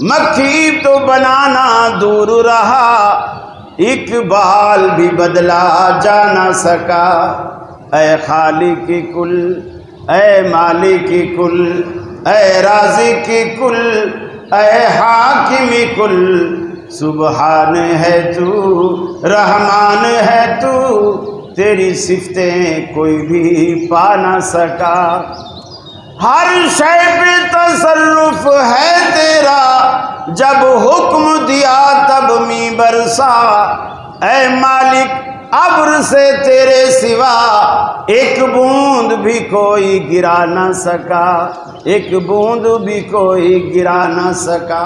مکھی تو بنانا دور رہا، اقبال بھی بدلا جا نہ سکا۔ اے خالق کل، اے مالک کل، اے رازق کل، اے حاکم کل، سبحان ہے تو، رحمان ہے تو، تیری صفتیں کوئی بھی پا نہ سکا۔ ہر شے پہ تصرف ہے تیرا، جب حکم دیا تب می برسا۔ اے مالک ابر سے تیرے سوا ایک بوند بھی کوئی گرا نہ سکا، ایک بوند بھی کوئی گرا نہ سکا۔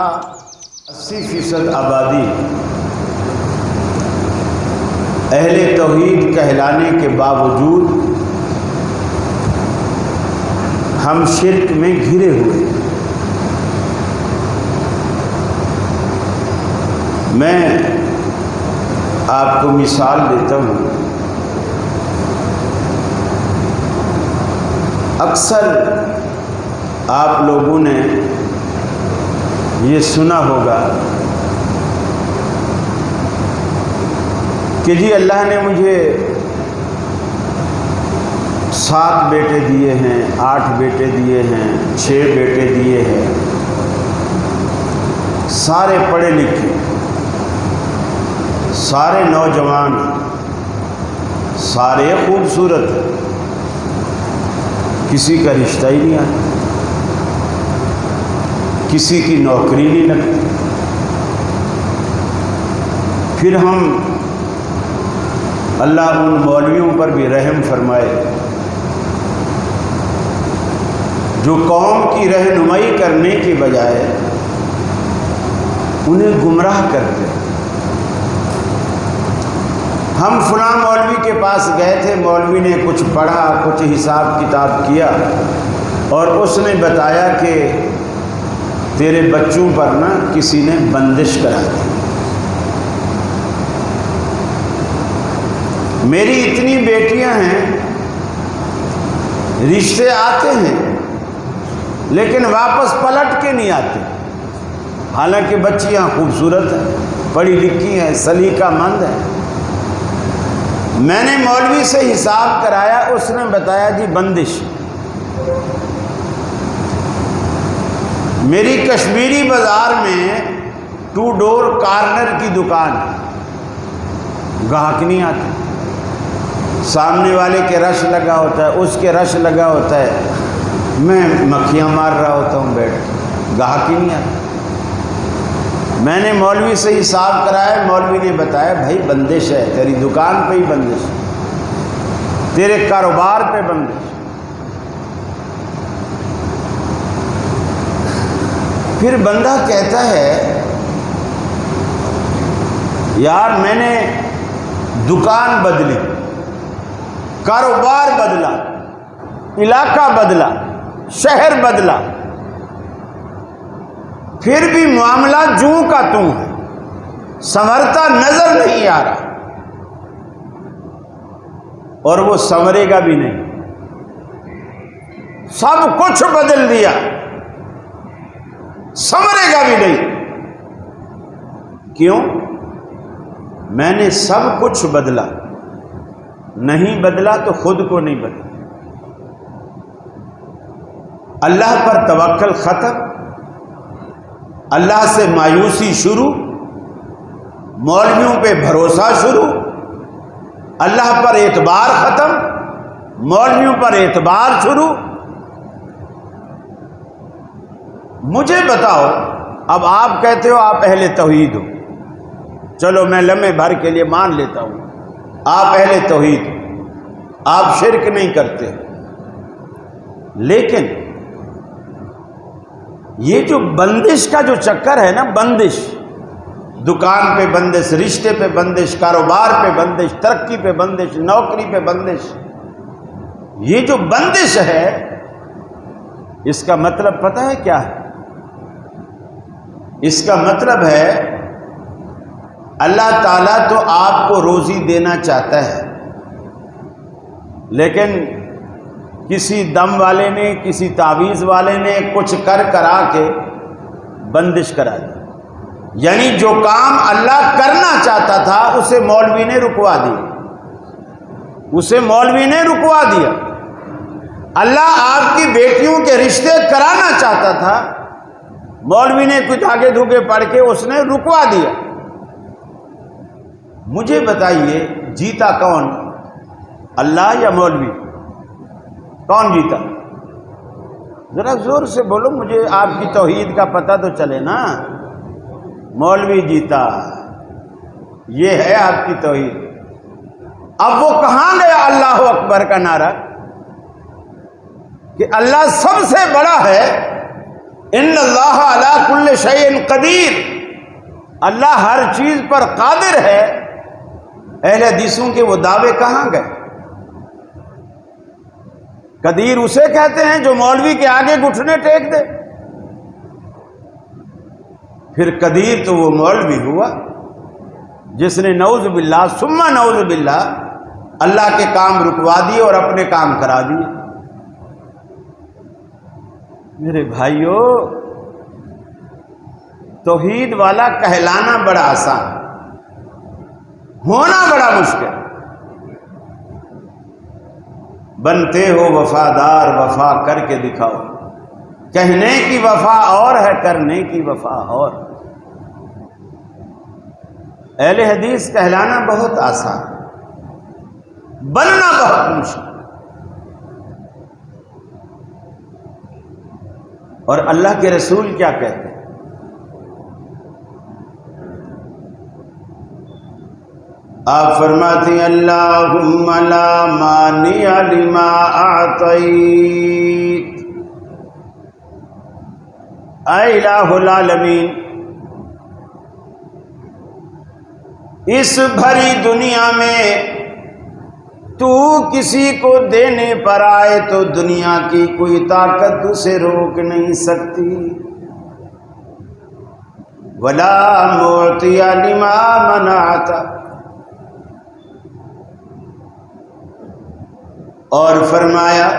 80% آبادی اہل توحید کہلانے کے باوجود ہم شرک میں گھرے ہوئے۔ میں آپ کو مثال دیتا ہوں۔ اکثر آپ لوگوں نے یہ سنا ہوگا کہ جی اللہ نے مجھے 7 بیٹے دیے ہیں، 8 بیٹے دیے ہیں، 6 بیٹے دیے ہیں، سارے پڑھے لکھے، سارے نوجوان، سارے خوبصورت، کسی کا رشتہ ہی نہیں آتا، کسی کی نوکری نہیں لگتی۔ پھر ہم اللہ ان مولویوں پر بھی رحم فرمائے جو قوم کی رہنمائی کرنے کی بجائے انہیں گمراہ کرتے۔ ہم فلاں مولوی کے پاس گئے تھے، مولوی نے کچھ پڑھا، کچھ حساب کتاب کیا، اور اس نے بتایا کہ تیرے بچوں پر نا کسی نے بندش کرا دی۔ میری اتنی بیٹیاں ہیں، رشتے آتے ہیں لیکن واپس پلٹ کے نہیں آتے، حالانکہ بچیاں خوبصورت ہیں، پڑھی لکھی ہیں، سلیقہ مند ہیں۔ میں نے مولوی سے حساب کرایا، اس نے بتایا جی بندش۔ میری کشمیری بازار میں 2 ڈور کارنر کی دکان ہے، گاہک نہیں آتے، سامنے والے کے رش لگا ہوتا ہے، اس کے رش لگا ہوتا ہے، میں مکھیاں مار رہا ہوتا ہوں بیٹھ کے، گاہک ہی نہیں آتا۔ میں نے مولوی سے حساب کرایا، مولوی نے بتایا بھائی بندش ہے، تیری دکان پہ ہی بندش ہے، تیرے کاروبار پہ بندش۔ پھر بندہ کہتا ہے یار میں نے دکان بدلی، کاروبار بدلا، علاقہ بدلا، شہر بدلا، پھر بھی معاملہ جوں کا توں ہے، سنورتا نظر نہیں آ رہا، اور وہ سنورے گا بھی نہیں۔ سب کچھ بدل دیا، سنورے گا بھی نہیں۔ کیوں؟ میں نے سب کچھ بدلا، نہیں بدلا تو خود کو نہیں بدلا۔ اللہ پر توکل ختم، اللہ سے مایوسی شروع، مولویوں پہ بھروسہ شروع، اللہ پر اعتبار ختم، مولویوں پر اعتبار شروع۔ مجھے بتاؤ، اب آپ کہتے ہو آپ اہل توحید ہو، چلو میں لمحے بھر کے لیے مان لیتا ہوں آپ اہل توحید ہو، آپ شرک نہیں کرتے، لیکن یہ جو بندش کا جو چکر ہے نا، بندش، دکان پہ بندش، رشتے پہ بندش، کاروبار پہ بندش، ترقی پہ بندش، نوکری پہ بندش، یہ جو بندش ہے اس کا مطلب پتہ ہے کیا ہے؟ اس کا مطلب ہے اللہ تعالیٰ تو آپ کو روزی دینا چاہتا ہے، لیکن کسی دم والے نے، کسی تعویذ والے نے کچھ کرا کے بندش کرا دی، یعنی جو کام اللہ کرنا چاہتا تھا اسے مولوی نے رکوا دیا، اسے مولوی نے رکوا دیا۔ اللہ آپ کی بیٹیوں کے رشتے کرانا چاہتا تھا، مولوی نے کچھ آگے دھوکے پڑھ کے اس نے رکوا دیا۔ مجھے بتائیے جیتا کون، اللہ یا مولوی؟ کون جیتا؟ ذرا زور سے بولو، مجھے آپ کی توحید کا پتہ تو چلے نا۔ مولوی جیتا، یہ ہے آپ کی توحید۔ اب وہ کہاں گیا اللہ اکبر کا نعرہ کہ اللہ سب سے بڑا ہے، ان اللہ علی کل شیء قدیر، اللہ ہر چیز پر قادر ہے۔ اہل حدیثوں کے وہ دعوے کہاں گئے؟ قدیر اسے کہتے ہیں جو مولوی کے آگے گھٹنے ٹیک دے۔ پھر قدیر تو وہ مولوی ہوا جس نے نعوذ باللہ ثم نعوذ باللہ اللہ کے کام رکوا دیے اور اپنے کام کرا دیے۔ میرے بھائیوں، توحید والا کہلانا بڑا آسان، ہونا بڑا مشکل۔ بنتے ہو وفادار، وفا کر کے دکھاؤ۔ کہنے کی وفا اور ہے، کرنے کی وفا اور۔ اہل حدیث کہلانا بہت آسان، بننا بہت مشکل۔ اور اللہ کے رسول کیا کہتے ہیں؟ آپ فرماتے ہیں اللہم لا مانع لما اعطیت، اے الہ العالمین، اس بھری دنیا میں تو کسی کو دینے پر آئے تو دنیا کی کوئی طاقت اسے روک نہیں سکتی۔ ولا معطی لما منعت، اور فرمایا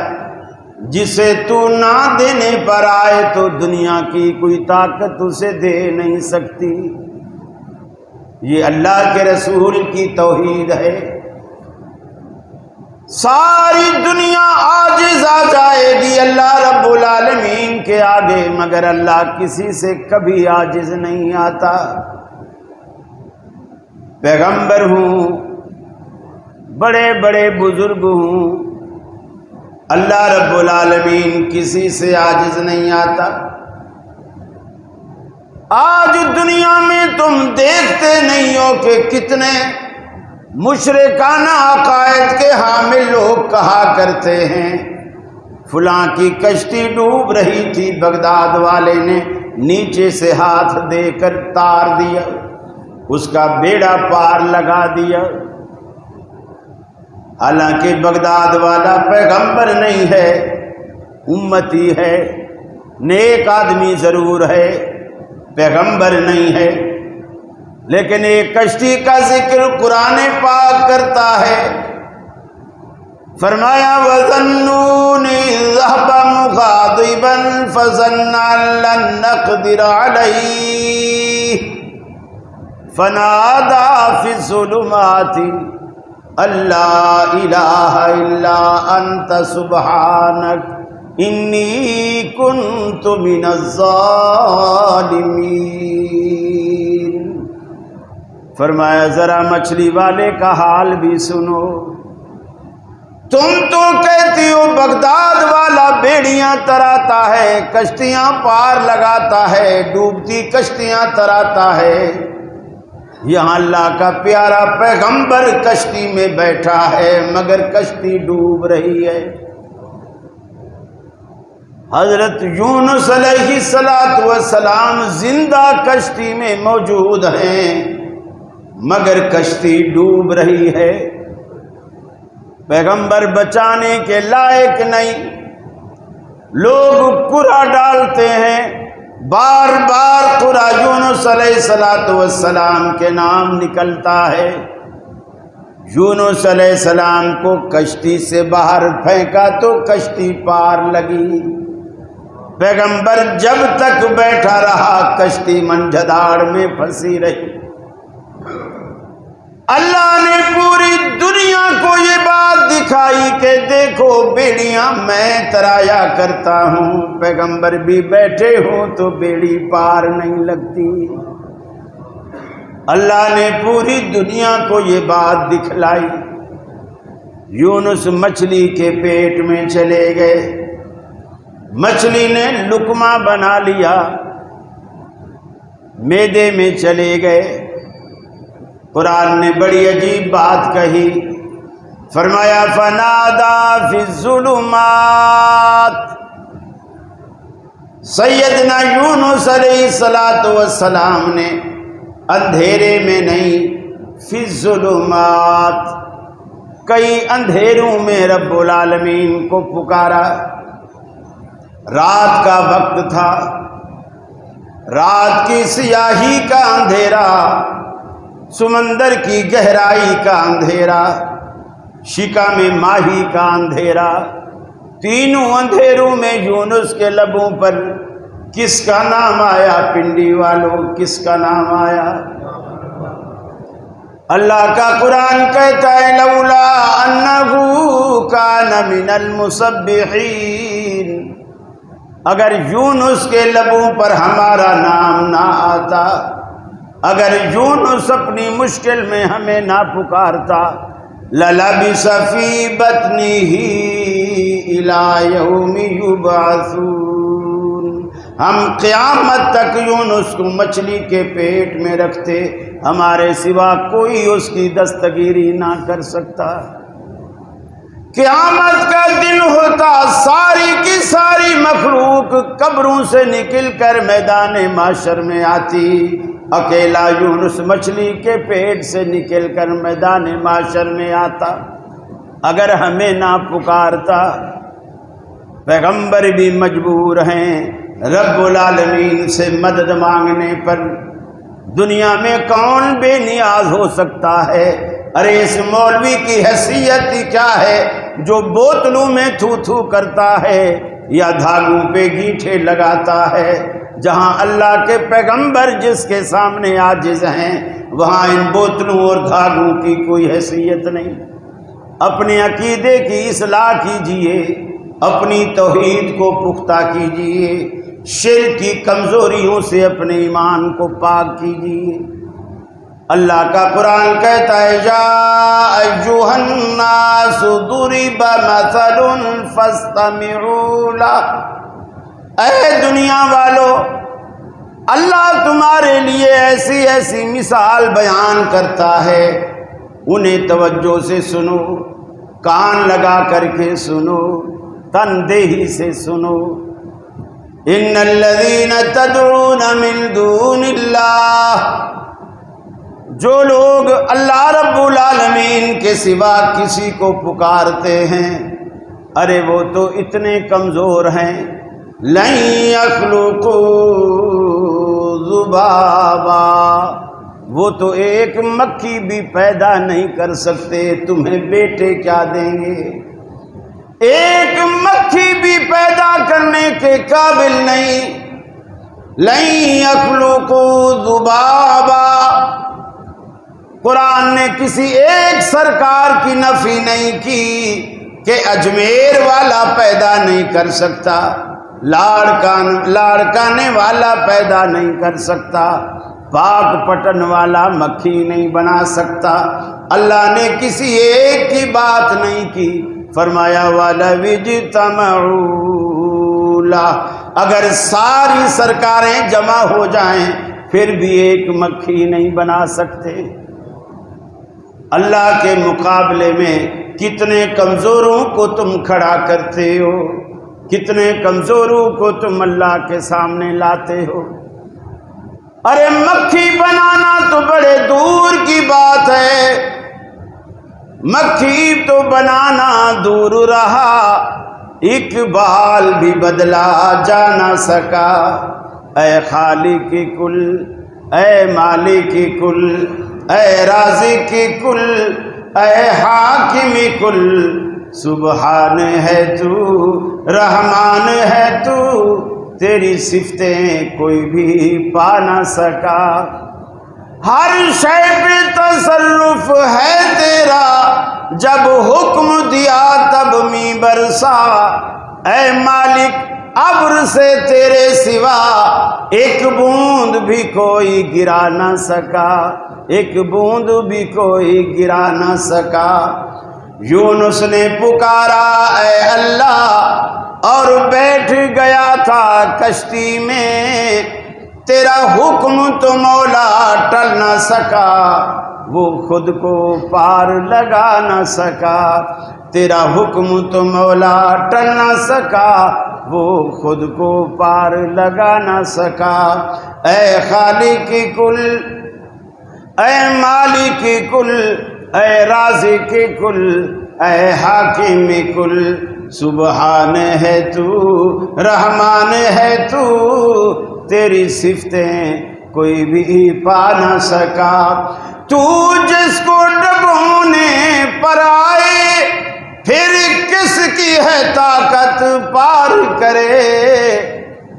جسے تو نہ دینے پر آئے تو دنیا کی کوئی طاقت اسے دے نہیں سکتی۔ یہ اللہ کے رسول کی توحید ہے۔ ساری دنیا عاجز آ جائے گی اللہ رب العالمین کے آگے، مگر اللہ کسی سے کبھی عاجز نہیں آتا۔ پیغمبر ہوں، بڑے بڑے بزرگ ہوں، اللہ رب العالمین کسی سے عاجز نہیں آتا۔ آج دنیا میں تم دیکھتے نہیں ہو کہ کتنے مشرکانہ عقائد کے حامل لوگ کہا کرتے ہیں فلاں کی کشتی ڈوب رہی تھی، بغداد والے نے نیچے سے ہاتھ دے کر تار دیا، اس کا بیڑا پار لگا دیا۔ حالانکہ بغداد والا پیغمبر نہیں ہے، امتی ہے، نیک آدمی ضرور ہے، پیغمبر نہیں ہے، لیکن ایک کشتی کا ذکر قرآن پاک کرتا ہے۔ فرمایا وَظَنُّونِ ذَهَبَ مُغَاضِبًا فَظَنَّ أَن لَّن نَّقْدِرَ عَلَيْهِ فَنَادَىٰ فِي الظُّلُمَاتِ أَن لَّا إِلَٰهَ إِلَّا أَنتَ سُبْحَانَكَ إِنِّي كُنتُ مِنَ الظَّالِمِينَ۔ فرمایا ذرا مچھلی والے کا حال بھی سنو، تم تو کہتی ہو بغداد والا بیڑیاں تراتا ہے، کشتیاں پار لگاتا ہے، ڈوبتی کشتیاں تراتا ہے، یہاں اللہ کا پیارا پیغمبر کشتی میں بیٹھا ہے مگر کشتی ڈوب رہی ہے۔ حضرت یونس علیہ السلام زندہ کشتی میں موجود ہیں مگر کشتی ڈوب رہی ہے۔ پیغمبر بچانے کے لائق نہیں، لوگ قرآن ڈالتے ہیں، بار بار قرآن یونس علیہ السلام کے نام نکلتا ہے۔ یونس علیہ السلام کو کشتی سے باہر پھینکا تو کشتی پار لگی، پیغمبر جب تک بیٹھا رہا کشتی منجھداڑ میں پھنسی رہی۔ اللہ نے پوری دنیا کو یہ بات دکھائی کہ دیکھو بیڑیاں میں ترایا کرتا ہوں، پیغمبر بھی بیٹھے ہوں تو بیڑی پار نہیں لگتی۔ اللہ نے پوری دنیا کو یہ بات دکھلائی۔ یونس مچھلی کے پیٹ میں چلے گئے، مچھلی نے لقمہ بنا لیا، معدے میں چلے گئے۔ قرآن نے بڑی عجیب بات کہی، فرمایا فنادا فی الظلمات، سیدنا یونس علیہ السلام نے اندھیرے میں نہیں، فی الظلمات کئی اندھیروں میں رب العالمین کو پکارا۔ رات کا وقت تھا، رات کی سیاہی کا اندھیرا، سمندر کی گہرائی کا اندھیرا، شکا میں ماہی کا اندھیرا، تینوں اندھیروں میں یونس کے لبوں پر کس کا نام آیا؟ پنڈی والوں، کس کا نام آیا؟ اللہ کا قرآن کہتا ہے لولا انہ کان من المسبحین، اگر یونس کے لبوں پر ہمارا نام نہ آتا، اگر یونس اپنی مشکل میں ہمیں نہ پکارتا، لَلَبِثَ فِي بَطْنِهِ إِلَى يَوْمِ يُبْعَثُونَ، ہم قیامت تک یونس کو مچھلی کے پیٹ میں رکھتے، ہمارے سوا کوئی اس کی دستگیری نہ کر سکتا۔ قیامت کا دن ہوتا، ساری کی ساری مخلوق قبروں سے نکل کر میدان محشر میں آتی، اکیلا یونس مچھلی کے پیٹ سے نکل کر میدان محشر میں آتا۔ اگر ہمیں نہ پکارتا، پیغمبر بھی مجبور ہیں رب العالمین سے مدد مانگنے پر۔ دنیا میں کون بے نیاز ہو سکتا ہے؟ ارے اس مولوی کی حیثیت کیا ہے جو بوتلوں میں تھو تھو کرتا ہے یا دھاگوں پہ گیٹھے لگاتا ہے؟ جہاں اللہ کے پیغمبر جس کے سامنے عاجز ہیں، وہاں ان بوتلوں اور دھاگوں کی کوئی حیثیت نہیں۔ اپنے عقیدے کی اصلاح کیجئے، اپنی توحید کو پختہ کیجئے، شرک کی کمزوریوں سے اپنے ایمان کو پاک کیجئے۔ اللہ کا قرآن کہتا ہے یا ایھا الناس ضرب مثل فاستمعوا لہ، اے دنیا والو، اللہ تمہارے لیے ایسی ایسی مثال بیان کرتا ہے، انہیں توجہ سے سنو، کان لگا کر کے سنو، تندہی سے سنو۔ ان الذین تدعون من دون اللہ، جو لوگ اللہ رب العالمین کے سوا کسی کو پکارتے ہیں، ارے وہ تو اتنے کمزور ہیں، لن یخلقوا ذبابا، وہ تو ایک مکھی بھی پیدا نہیں کر سکتے، تمہیں بیٹے کیا دیں گے؟ ایک مکھی بھی پیدا کرنے کے قابل نہیں۔ لن یخلقوا ذبابا، قرآن نے کسی ایک سرکار کی نفی نہیں کی کہ اجمیر والا پیدا نہیں کر سکتا، لاڑکانے والا پیدا نہیں کر سکتا، پاک پٹن والا مکھی نہیں بنا سکتا۔ اللہ نے کسی ایک کی بات نہیں کی، فرمایا وَلَوِ اجْتَمَعُوا لَهُ، اگر ساری سرکاریں جمع ہو جائیں پھر بھی ایک مکھی نہیں بنا سکتے۔ اللہ کے مقابلے میں کتنے کمزوروں کو تم کھڑا کرتے ہو، کتنے کمزوروں کو تم اللہ کے سامنے لاتے ہو۔ ارے مکھی بنانا تو بڑے دور کی بات ہے، مکھی تو بنانا دور رہا، اقبال بھی بدلا جا نہ سکا۔ اے خالق کل، اے مالک کل، اے رازق کل، اے حاکم کل، سبحان ہے تو، رحمان ہے تو، تیری صفتیں کوئی بھی پا نہ سکا. ہر شے پہ تصرف ہے تیرا، جب حکم دیا تب می برسا. اے مالک ابر سے تیرے سوا ایک بوند بھی کوئی گرا نہ سکا، ایک بوند بھی کوئی گرا نہ سکا. یونس نے پکارا اے اللہ اور بیٹھ گیا تھا کشتی میں، تیرا حکم تو مولا ٹل نہ سکا، وہ خود کو پار لگا نہ سکا. تیرا حکم تو مولا ٹل نہ سکا، وہ خود کو پار لگا نہ سکا. اے خالق کل، اے مالک کل، اے رازق کل، اے حاکم کل، سبحان ہے تو، رحمان ہے تو، تیری صفتیں کوئی بھی پا نہ سکا. تو جس کو ڈبونے پر آئے پھر کس کی ہے طاقت پار کرے.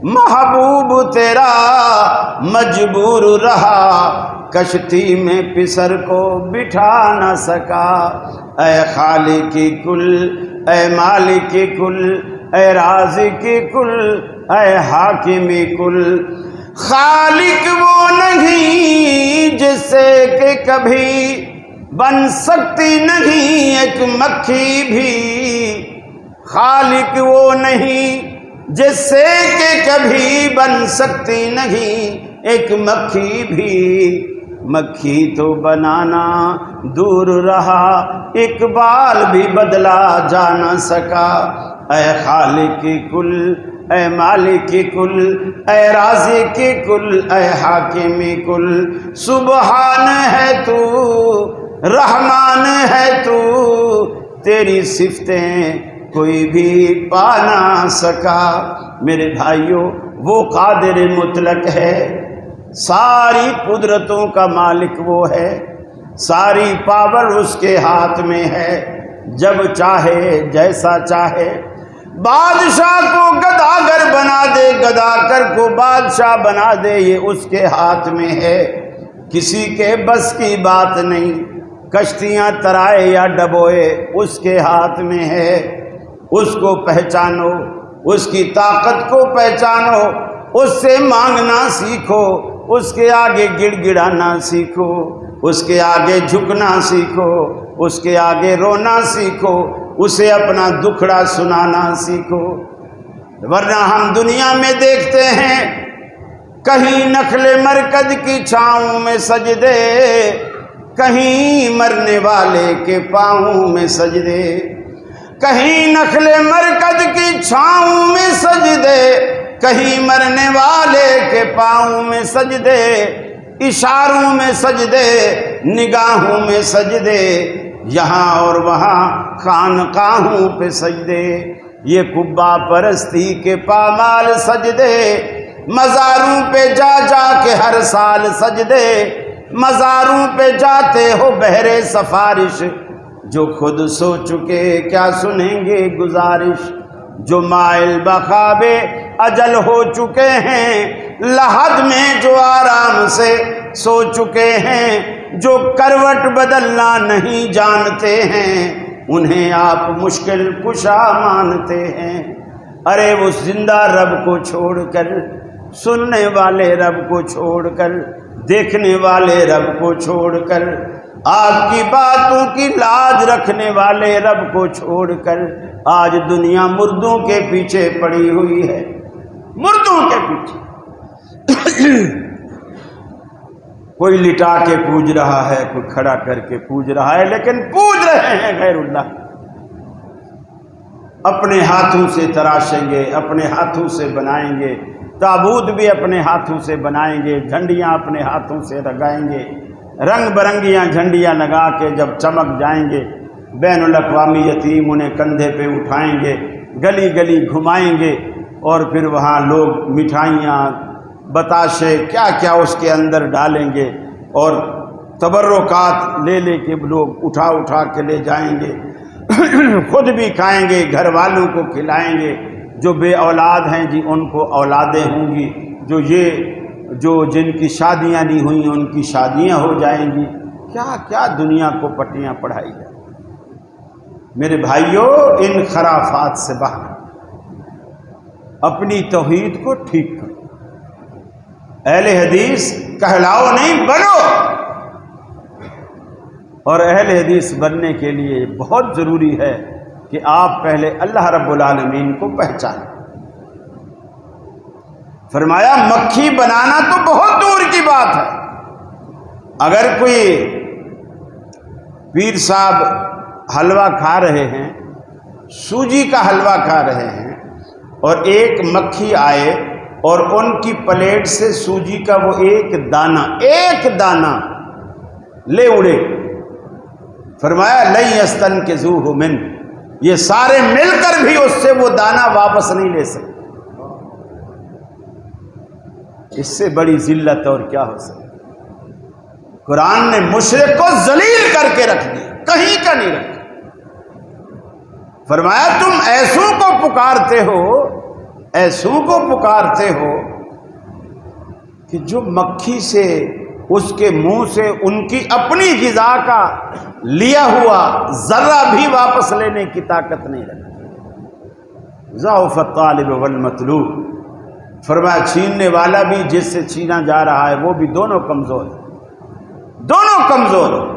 محبوب تیرا مجبور رہا، کشتی میں پسر کو بٹھا نہ سکا. اے خالق کل، اے مالک کل، اے رازق کل، اے حاکم کل. خالق وہ نہیں جس سے کہ کبھی بن سکتی نہیں ایک مکھی بھی. خالق وہ نہیں جس سے کہ کبھی بن سکتی نہیں ایک مکھی بھی. مکھی تو بنانا دور رہا، اقبال بھی بدلا جا نہ سکا. اے خالق کل، اے مالک کل، اے رازق کل، اے حاکم کل، سبحان ہے تو، رحمان ہے تو، تیری صفتیں کوئی بھی پا نہ سکا. میرے بھائیوں، وہ قادر مطلق ہے، ساری قدرتوں کا مالک وہ ہے، ساری پاور اس کے ہاتھ میں ہے، جب چاہے جیسا چاہے. بادشاہ کو گداگر بنا دے، گداگر کو بادشاہ بنا دے، یہ اس کے ہاتھ میں ہے، کسی کے بس کی بات نہیں. کشتیاں ترائے یا ڈبوئے اس کے ہاتھ میں ہے. اس کو پہچانو، اس کی طاقت کو پہچانو، اس سے مانگنا سیکھو، اس کے آگے گڑ گڑانا سیکھو، اس کے آگے جھکنا سیکھو، اس کے آگے رونا سیکھو، اسے اپنا دکھڑا سنانا سیکھو. ورنہ ہم دنیا میں دیکھتے ہیں کہیں نخل مرکز کی چھاؤں میں سجدے، کہیں مرنے والے کے پاؤں میں سجدے. کہیں نخل مرکز کی چھاؤں میں سجدے، کہیں مرنے والے کے پاؤں میں سجدے. اشاروں میں سجدے، نگاہوں میں سجدے، یہاں اور وہاں خانقاہوں پہ سجدے. یہ قبا پرستی کے پامال سجدے، مزاروں پہ جا جا کے ہر سال سجدے. مزاروں پہ جاتے ہو بہرے سفارش، جو خود سو چکے کیا سنیں گے گزارش. جو مائل بخواب اجل ہو چکے ہیں، لحد میں جو آرام سے سو چکے ہیں، جو کروٹ بدلنا نہیں جانتے ہیں، انہیں آپ مشکل کشا مانتے ہیں. ارے وہ زندہ رب کو چھوڑ کر، سننے والے رب کو چھوڑ کر، دیکھنے والے رب کو چھوڑ کر، آپ کی باتوں کی لاج رکھنے والے رب کو چھوڑ کر آج دنیا مردوں کے پیچھے پڑی ہوئی ہے، مردوں کے پیچھے. کوئی لٹا کے پوج رہا ہے، کوئی کھڑا کر کے پوج رہا ہے، لیکن پوج رہے ہیں غیر اللہ. اپنے ہاتھوں سے تراشیں گے، اپنے ہاتھوں سے بنائیں گے، تابوت بھی اپنے ہاتھوں سے بنائیں گے، جھنڈیاں اپنے ہاتھوں سے لگائیں گے، رنگ برنگیاں جھنڈیاں لگا کے جب چمک جائیں گے، بین الاقوامی یتیم انہیں کندھے پہ اٹھائیں گے، گلی گلی گھمائیں گے، اور پھر وہاں لوگ مٹھائیاں بتاشے کیا کیا اس کے اندر ڈالیں گے، اور تبرکات لے لے کے لوگ اٹھا اٹھا کے لے جائیں گے. خود بھی کھائیں گے، گھر والوں کو کھلائیں گے، جو بے اولاد ہیں جی ان کو اولادیں ہوں گی، جو جن کی شادیاں نہیں ہوئیں ان کی شادیاں ہو جائیں گی، کیا کیا دنیا کو پٹیاں پڑھائی جائیں۔ میرے بھائیوں، ان خرافات سے باہر اپنی توحید کو ٹھیک کرو، اہل حدیث کہلاؤ نہیں بنو۔ اور اہل حدیث بننے کے لیے بہت ضروری ہے کہ آپ پہلے اللہ رب العالمین کو پہچانیں۔ فرمایا مکھی بنانا تو بہت دور کی بات ہے، اگر کوئی پیر صاحب حلوہ کھا رہے ہیں، سوجی کا حلوہ کھا رہے ہیں، اور ایک مکھی آئے اور ان کی پلیٹ سے سوجی کا وہ ایک دانہ لے اڑے، فرمایا لن یستنقذوہ من، یہ سارے مل کر بھی اس سے وہ دانہ واپس نہیں لے سکتے۔ اس سے بڑی ذلت اور کیا ہو سکتی؟ قرآن نے مشرک کو ذلیل کر کے رکھ دیا، کہیں کا نہیں رکھا۔ فرمایا تم ایسوں کو پکارتے ہو کہ جو مکھی سے، اس کے منہ سے ان کی اپنی غذا کا لیا ہوا ذرہ بھی واپس لینے کی طاقت نہیں رکھتی۔ ضعف الطالب والمطلوب، فرمایا چھیننے والا بھی جس سے چھینا جا رہا ہے وہ بھی دونوں کمزور ہیں، دونوں کمزور ہیں۔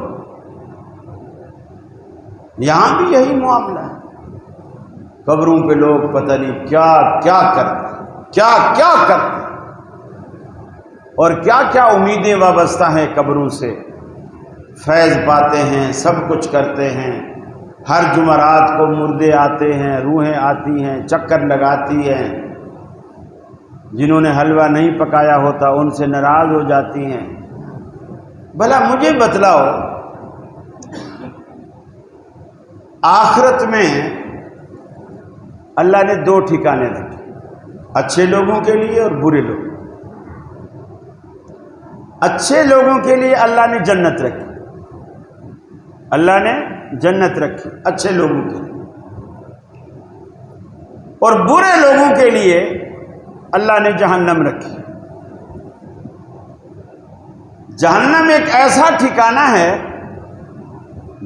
یہاں بھی یہی معاملہ ہے، قبروں پہ لوگ پتہ نہیں کیا کیا کرتے اور کیا کیا امیدیں وابستہ ہیں قبروں سے، فیض پاتے ہیں، سب کچھ کرتے ہیں۔ ہر جمعرات کو مردے آتے ہیں، روحیں آتی ہیں، چکر لگاتی ہیں، جنہوں نے حلوہ نہیں پکایا ہوتا ان سے ناراض ہو جاتی ہیں۔ بھلا مجھے بتلاؤ، آخرت میں اللہ نے دو ٹھکانے رکھے، اچھے لوگوں کے لیے اور برے لوگوں۔ اچھے لوگوں کے لیے اللہ نے جنت رکھی، اچھے لوگوں کے لیے، اور برے لوگوں کے لیے اللہ نے جہنم رکھی۔ جہنم ایک ایسا ٹھکانہ ہے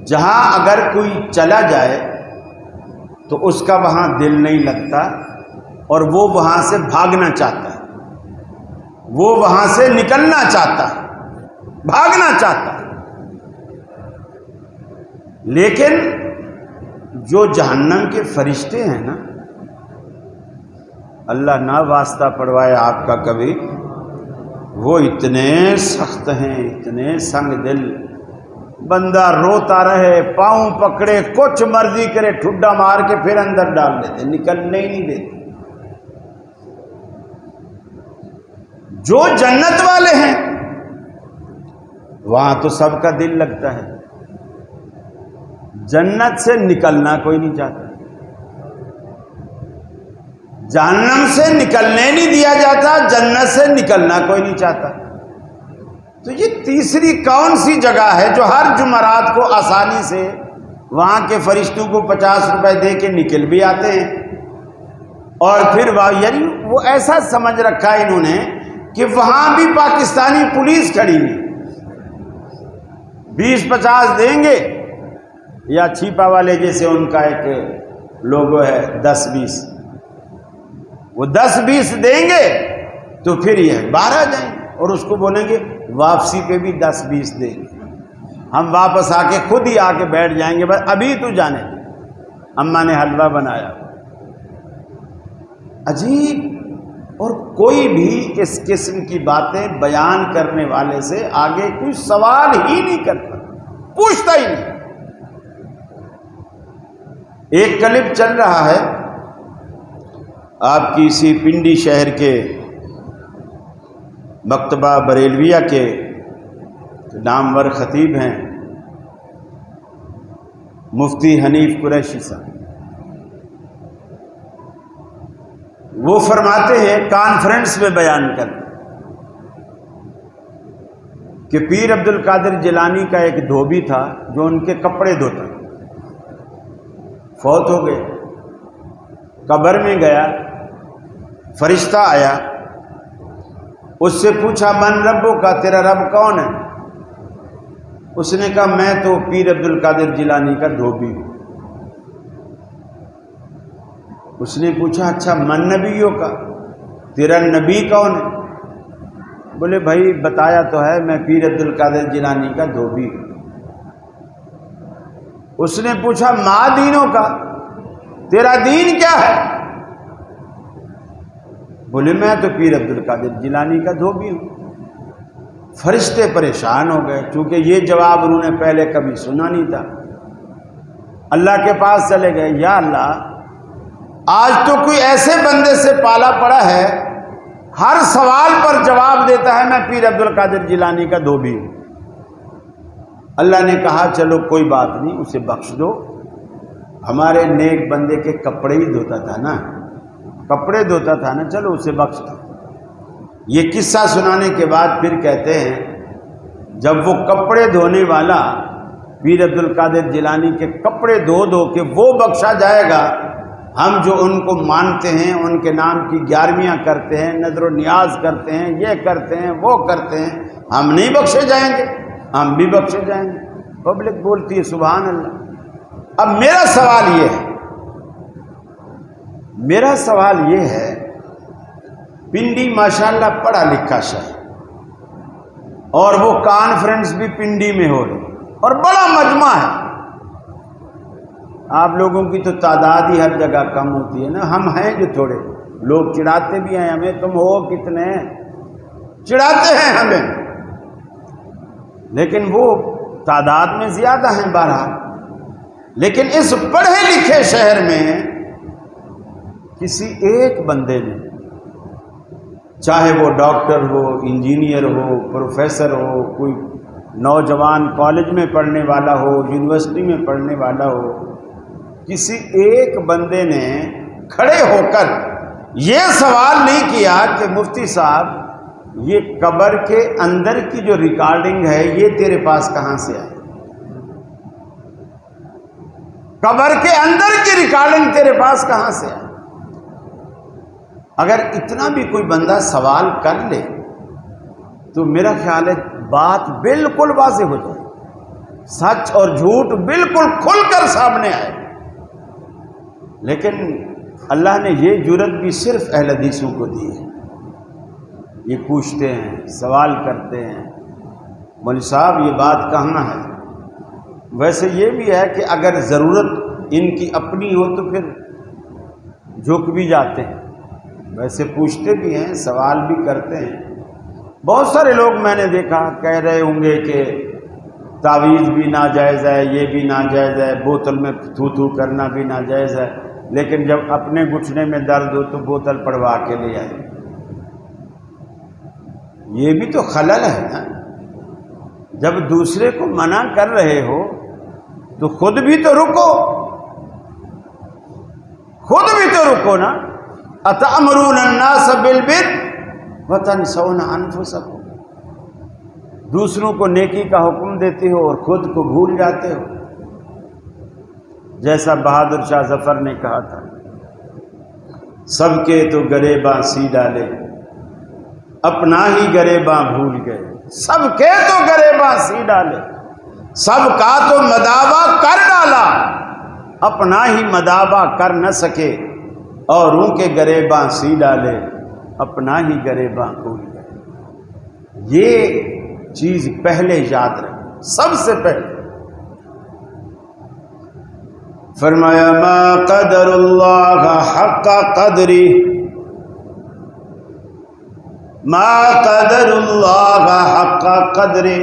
جہاں اگر کوئی چلا جائے تو اس کا وہاں دل نہیں لگتا، اور وہ وہاں سے بھاگنا چاہتا ہے، وہ وہاں سے نکلنا چاہتا ہے، بھاگنا چاہتا ہے۔ لیکن جو جہنم کے فرشتے ہیں نا، اللہ نہ واسطہ پڑوائے آپ کا کبھی، وہ اتنے سخت ہیں، اتنے سنگ دل، بندہ روتا رہے، پاؤں پکڑے، کچھ مرضی کرے، ٹھڈا مار کے پھر اندر ڈال دیتے، نکلنے ہی نہیں دیتے۔ جو جنت والے ہیں وہاں تو سب کا دل لگتا ہے، جنت سے نکلنا کوئی نہیں چاہتا، جہنم سے نکلنے نہیں دیا جاتا، جنت سے نکلنا کوئی نہیں چاہتا۔ تو یہ تیسری کون سی جگہ ہے جو ہر جمعرات کو آسانی سے وہاں کے فرشتوں کو 50 روپے دے کے نکل بھی آتے ہیں، اور پھر یعنی وہ ایسا سمجھ رکھا ہے انہوں نے کہ وہاں بھی پاکستانی پولیس کھڑی ہوئی، 20-50 دیں گے، یا چھیپا والے جیسے ان کا ایک لوگو ہے 10-20، وہ 10-20 دیں گے تو پھر یہ 12 جائیں گے، اور اس کو بولیں گے واپسی پہ بھی 10-20 دیں گے، ہم واپس آ کے خود ہی آ کے بیٹھ جائیں گے، بس ابھی تو جانے دیں، اماں نے حلوہ بنایا۔ عجیب، اور کوئی بھی اس قسم کی باتیں بیان کرنے والے سے آگے کوئی سوال ہی نہیں کرتا، پوچھتا ہی نہیں۔ ایک کلپ چل رہا ہے آپ کی اسی پنڈی شہر کے مکتبہ بریلویہ کے نامور خطیب ہیں مفتی حنیف قریشی صاحب، وہ فرماتے ہیں کانفرنس میں بیان کرتے کہ پیر عبد القادر جیلانی کا ایک دھوبی تھا جو ان کے کپڑے دھوتا، فوت ہو گئے، قبر میں گیا فرشتہ آیا، اس سے پوچھا من ربو کا، تیرا رب کون ہے؟ اس نے کہا میں تو پیر عبد القادر جیلانی کا دھوبی ہوں۔ اس نے پوچھا اچھا من نبیوں کا، تیرا نبی کون ہے؟ بولے بھائی بتایا تو ہے میں پیر عبد القادر جیلانی کا دھوبی ہوں۔ اس نے پوچھا ما دینوں کا، تیرا دین کیا ہے؟ بولے میں تو پیر عبد القادر جیلانی کا دھوبی ہوں۔ فرشتے پریشان ہو گئے، چونکہ یہ جواب انہوں نے پہلے کبھی سنا نہیں تھا۔ اللہ کے پاس چلے گئے، یا اللہ آج تو کوئی ایسے بندے سے پالا پڑا ہے ہر سوال پر جواب دیتا ہے میں پیر عبد القادر جیلانی کا دھوبی ہوں۔ اللہ نے کہا چلو کوئی بات نہیں، اسے بخش دو، ہمارے نیک بندے کے کپڑے ہی دھوتا تھا نا، کپڑے دھوتا تھا نا، چلو اسے بخش دو۔ یہ قصہ سنانے کے بعد پھر کہتے ہیں جب وہ کپڑے دھونے والا پیر عبد القادر جیلانی کے کپڑے دھو دھو کے وہ بخشا جائے گا، ہم جو ان کو مانتے ہیں، ان کے نام کی 11ویاں کرتے ہیں، نظر و نیاز کرتے ہیں، یہ کرتے ہیں وہ کرتے ہیں، ہم نہیں بخشے جائیں گے؟ ہم بھی بخشے جائیں گے۔ پبلک بولتی ہے سبحان اللہ۔ اب میرا سوال یہ ہے پنڈی ماشاءاللہ پڑھا لکھا شہر، اور وہ کانفرنس بھی پنڈی میں ہو رہی اور بڑا مجمع ہے۔ آپ لوگوں کی تو تعداد ہی ہر جگہ کم ہوتی ہے نا، ہم ہیں جو تھوڑے، لوگ چڑھاتے بھی ہیں ہمیں، تم ہو کتنے چڑھاتے ہیں ہمیں، لیکن وہ تعداد میں زیادہ ہیں بہرحال۔ لیکن اس پڑھے لکھے شہر میں کسی ایک بندے نے، چاہے وہ ڈاکٹر ہو، انجینئر ہو، پروفیسر ہو، کوئی نوجوان کالج میں پڑھنے والا ہو، یونیورسٹی میں پڑھنے والا ہو، کسی ایک بندے نے کھڑے ہو کر یہ سوال نہیں کیا کہ مفتی صاحب یہ قبر کے اندر کی جو ریکارڈنگ ہے یہ تیرے پاس کہاں سے آئی؟ قبر کے اندر کی ریکارڈنگ تیرے پاس کہاں سے آئی؟ اگر اتنا بھی کوئی بندہ سوال کر لے تو میرا خیال ہے بات بالکل واضح ہو جائے، سچ اور جھوٹ بالکل کھل کر سامنے آئے۔ لیکن اللہ نے یہ جرت بھی صرف اہل حدیثوں کو دی ہے۔ یہ پوچھتے ہیں، سوال کرتے ہیں مولوی صاحب یہ بات کہاں ہے؟ ویسے یہ بھی ہے کہ اگر ضرورت ان کی اپنی ہو تو پھر جھک بھی جاتے ہیں، ویسے پوچھتے بھی ہیں، سوال بھی کرتے ہیں۔ بہت سارے لوگ میں نے دیکھا کہہ رہے ہوں گے کہ تعویذ بھی ناجائز ہے، یہ بھی ناجائز ہے، بوتل میں تھو تھو کرنا بھی ناجائز ہے، لیکن جب اپنے گھٹنے میں درد ہو تو بوتل پڑوا کے لے آئے۔ یہ بھی تو خلل ہے نا، جب دوسرے کو منع کر رہے ہو تو خود بھی تو رکو، نا۔ اتأمرون الناس بالبر وتنسون انفسکم، دوسروں کو نیکی کا حکم دیتے ہو اور خود کو بھول جاتے ہو۔ جیسا بہادر شاہ ظفر نے کہا تھا، سب کے تو گریباں سی ڈالے، اپنا ہی گریباں بھول گئے۔ سب کے تو گریباں سی ڈالے، سب کا تو مداوا کر ڈالا، اپنا ہی مداوا کر نہ سکے، اوروں کے گریباں سی ڈالے، اپنا ہی گریباں بھول گئے۔ یہ چیز پہلے یاد رکھیں، سب سے پہلے۔ فرمایا ما قدر اللہ حق قدری، ما قدر اللہ حق قدری،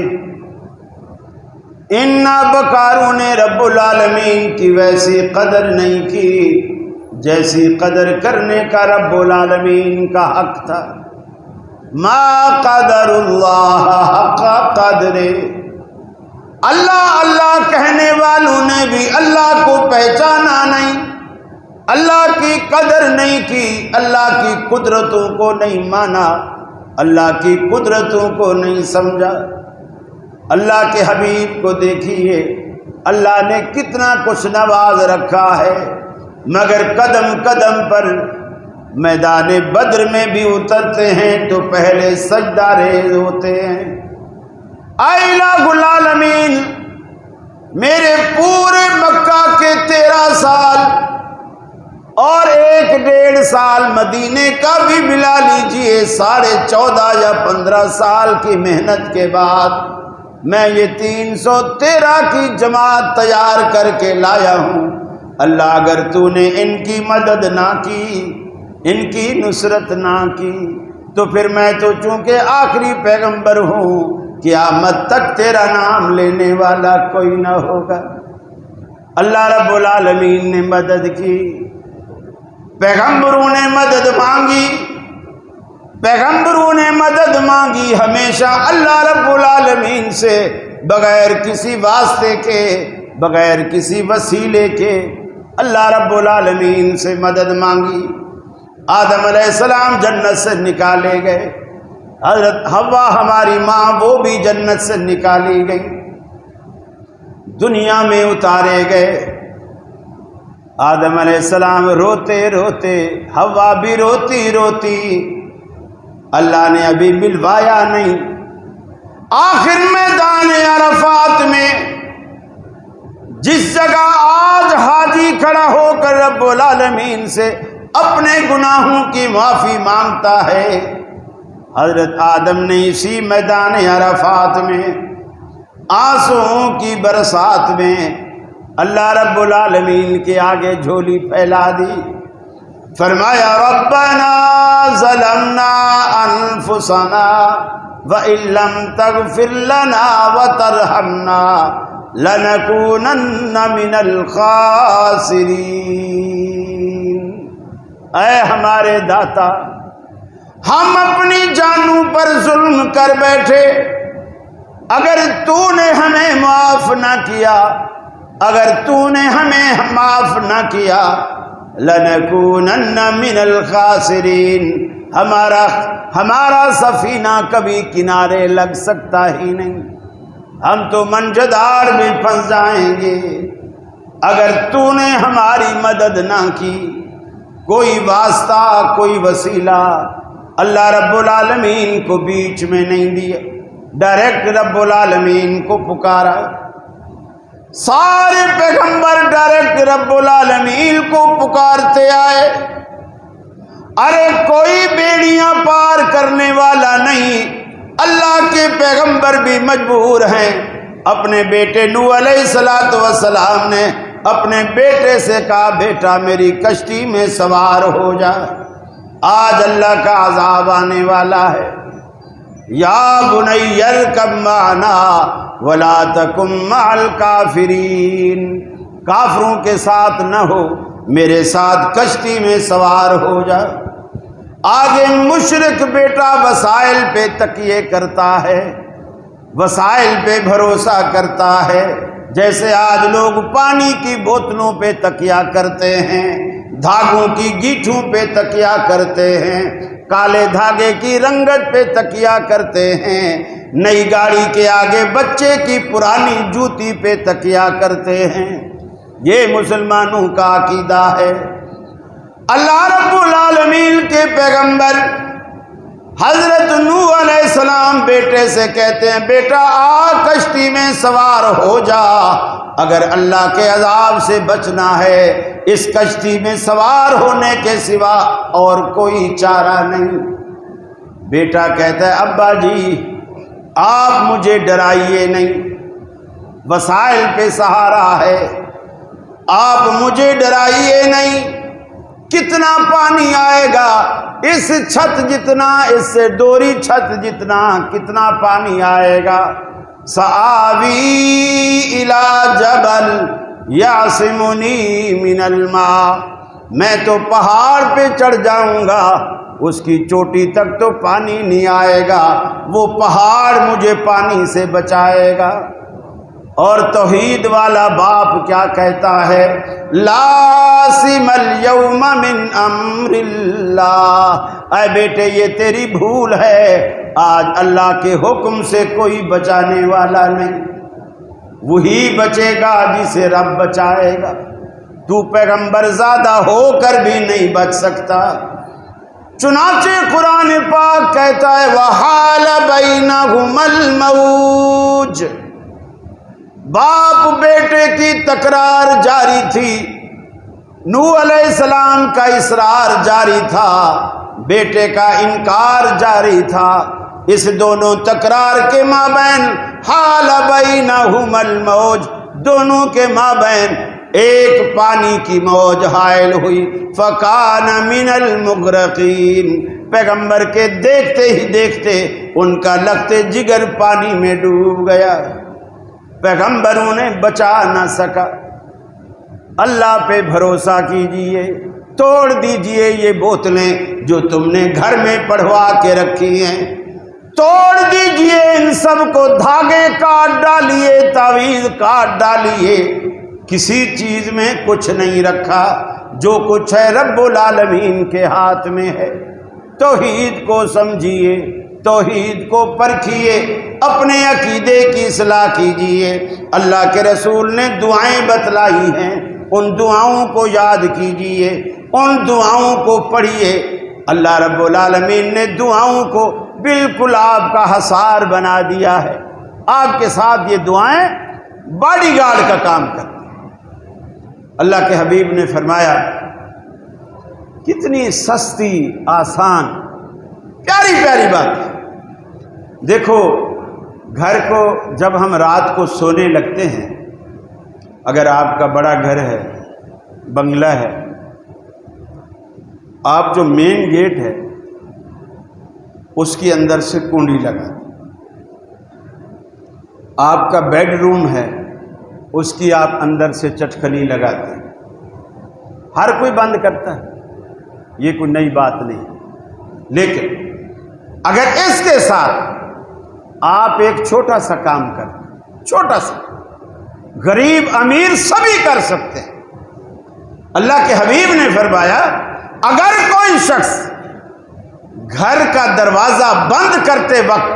ان بکاروں نے رب العالمین کی ویسی قدر نہیں کی جیسی قدر کرنے کا رب العالمین کا حق تھا۔ ما قدر اللہ حق قدر، اللہ اللہ کہنے والوں نے بھی اللہ کو پہچانا نہیں، اللہ کی قدر نہیں کی، اللہ کی قدرتوں کو نہیں مانا، اللہ کی قدرتوں کو نہیں سمجھا۔ اللہ کے حبیب کو دیکھیے، اللہ نے کتنا کچھ نواز رکھا ہے، مگر قدم قدم پر میدان بدر میں بھی اترتے ہیں تو پہلے سجدہ ریز ہوتے ہیں۔ اے الہ العالمین، میرے پورے مکہ کے 13 سال اور 1.5 سال مدینے کا بھی ملا لیجئے، 14.5 یا 15 سال کی محنت کے بعد میں یہ 313 کی جماعت تیار کر کے لایا ہوں۔ اللہ اگر تو نے ان کی مدد نہ کی، ان کی نصرت نہ کی، تو پھر میں تو چونکہ آخری پیغمبر ہوں، قیامت تک تیرا نام لینے والا کوئی نہ ہوگا۔ اللہ رب العالمین نے مدد کی، پیغمبروں نے مدد مانگی، پیغمبروں نے مدد مانگی ہمیشہ اللہ رب العالمین سے، بغیر کسی واسطے کے، بغیر کسی وسیلے کے اللہ رب العالمین سے مدد مانگی۔ آدم علیہ السلام جنت سے نکالے گئے، حضرت حوا ہماری ماں وہ بھی جنت سے نکالی گئی، دنیا میں اتارے گئے۔ آدم علیہ السلام روتے روتے، حوا بھی روتی روتی، اللہ نے ابھی ملوایا نہیں۔ آخر میدان عرفات میں جس جگہ آج حاجی کھڑا ہو کر رب العالمین سے اپنے گناہوں کی معافی مانگتا ہے، حضرت آدم نے اسی میدان عرفات میں آنسوؤں کی برسات میں اللہ رب العالمین کے آگے جھولی پھیلا دی، فرمایا ربنا ظلمنا انفسنا وَإِن لَّمْ تَغْفِرْ لَنَا وَتَرْحَمْنَا لَنَكُونَنَّ مِنَ الْخَاسِرِينَ۔ اے ہمارے داتا، ہم اپنی جانوں پر ظلم کر بیٹھے، اگر تو نے ہمیں معاف نہ کیا، اگر تو نے ہمیں معاف نہ کیا، لَنَكُونَنَّ مِنَ الْخَاسِرِينَ، ہمارا سفینہ کبھی کنارے لگ سکتا ہی نہیں، ہم تو منجدار میں پھنس جائیں گے اگر تو نے ہماری مدد نہ کی۔ کوئی واسطہ، کوئی وسیلہ اللہ رب العالمین کو بیچ میں نہیں دیا، ڈائریکٹ رب العالمین کو پکارا۔ سارے پیغمبر ڈائریکٹ رب العالمین کو پکارتے آئے۔ ارے کوئی بیڑیاں پار کرنے والا نہیں، اللہ کے پیغمبر بھی مجبور ہیں۔ اپنے بیٹے نوح علیہ السلام نے اپنے بیٹے سے کہا بیٹا میری کشتی میں سوار ہو جا، آج اللہ کا عذاب آنے والا ہے۔ یا بنی ارکب معنا ولا تکن مع الکافرین، کافروں کے ساتھ نہ ہو، میرے ساتھ کشتی میں سوار ہو جا۔ آگے مشرک بیٹا وسائل پہ تکیے کرتا ہے، وسائل پہ بھروسہ کرتا ہے، جیسے آج لوگ پانی کی بوتلوں پہ تکیہ کرتے ہیں، دھاگوں کی گیٹھوں پہ تکیہ کرتے ہیں، کالے دھاگے کی رنگت پہ تکیہ کرتے ہیں، نئی گاڑی کے آگے بچے کی پرانی جوتی پہ تکیہ کرتے ہیں۔ یہ مسلمانوں کا عقیدہ ہے۔ اللہ رب العالمین کے پیغمبر حضرت نوح علیہ السلام بیٹے سے کہتے ہیں بیٹا آ کشتی میں سوار ہو جا، اگر اللہ کے عذاب سے بچنا ہے اس کشتی میں سوار ہونے کے سوا اور کوئی چارہ نہیں۔ بیٹا کہتا ہے ابا جی آپ مجھے ڈرائیے نہیں، وسائل پہ سہارا ہے، آپ مجھے ڈرائیے نہیں، کتنا پانی آئے گا، اس چھت جتنا، اس سے دوری چھت جتنا، کتنا پانی آئے گا۔ سآوی الی جبل یعصمنی من الماء، میں تو پہاڑ پہ چڑھ جاؤں گا، اس کی چوٹی تک تو پانی نہیں آئے گا، وہ پہاڑ مجھے پانی سے بچائے گا۔ اور توحید والا باپ کیا کہتا ہے لاسم اليوم من امر اللہ، اے بیٹے یہ تیری بھول ہے، آج اللہ کے حکم سے کوئی بچانے والا نہیں، وہی بچے گا جسے رب بچائے گا، تو پیغمبر زیادہ ہو کر بھی نہیں بچ سکتا۔ چنانچہ قرآن پاک کہتا ہے وحال بینہم الموج، باپ بیٹے کی تکرار جاری تھی، نوح علیہ السلام کا اصرار جاری تھا، بیٹے کا انکار جاری تھا، اس دونوں تکرار کے مابین حال بینہم الموج، دونوں کے مابین ایک پانی کی موج حائل ہوئی، فکان من المغرقین، پیغمبر کے دیکھتے ہی دیکھتے ان کا لگتے جگر پانی میں ڈوب گیا، پیغمبر انہیں بچا نہ سکا۔ اللہ پہ بھروسہ کیجئے، توڑ دیجئے یہ بوتلیں جو تم نے گھر میں پڑھوا کے رکھی ہیں، توڑ دیجئے ان سب کو، دھاگے کاٹ ڈالیے، تعویذ کاٹ ڈالیے، کسی چیز میں کچھ نہیں رکھا، جو کچھ ہے رب العالمین کے ہاتھ میں ہے۔ توحید کو سمجھیے، توحید کو پرکھیے، اپنے عقیدے کی اصلاح کیجیے۔ اللہ کے رسول نے دعائیں بتلائی ہیں، ان دعاؤں کو یاد کیجیے، ان دعاؤں کو پڑھیے۔ اللہ رب العالمین نے دعاؤں کو بالکل آپ کا حصار بنا دیا ہے، آپ کے ساتھ یہ دعائیں باڈی گارڈ کا کام کرتی ہیں۔ اللہ کے حبیب نے فرمایا کتنی سستی، آسان، پیاری پیاری بات ہے۔ دیکھو گھر کو جب ہم رات کو سونے لگتے ہیں، اگر آپ کا بڑا گھر ہے، بنگلہ ہے، آپ جو مین گیٹ ہے اس کی اندر سے کنڈی لگا دیں، آپ کا بیڈ روم ہے اس کی آپ اندر سے چٹکنی لگاتے ہیں، ہر کوئی بند کرتا ہے، یہ کوئی نئی بات نہیں۔ لیکن اگر اس کے ساتھ آپ ایک چھوٹا سا کام کریں، چھوٹا سا، غریب امیر سبھی کر سکتے ہیں۔ اللہ کے حبیب نے فرمایا اگر کوئی شخص گھر کا دروازہ بند کرتے وقت،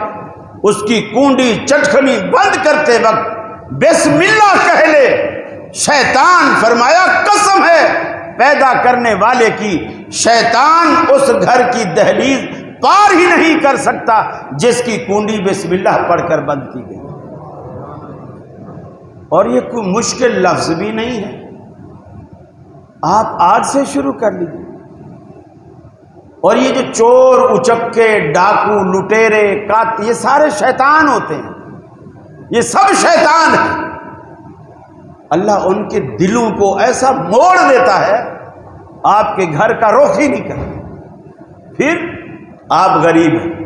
اس کی کنڈی چٹکنی بند کرتے وقت بسم اللہ کہہ لے، شیطان فرمایا قسم ہے پیدا کرنے والے کی، شیطان اس گھر کی دہلیز پار ہی نہیں کر سکتا جس کی کنڈی بسم اللہ پڑھ کر بند کی گئی۔ اور یہ کوئی مشکل لفظ بھی نہیں ہے، آپ آج سے شروع کر لیجیے۔ اور یہ جو چور، اچکے، ڈاکو، لٹیرے، یہ سارے شیطان ہوتے ہیں، یہ سب شیطان ہیں۔ اللہ ان کے دلوں کو ایسا موڑ دیتا ہے آپ کے گھر کا رخ ہی نہیں کرتا۔ پھر آپ غریب ہیں،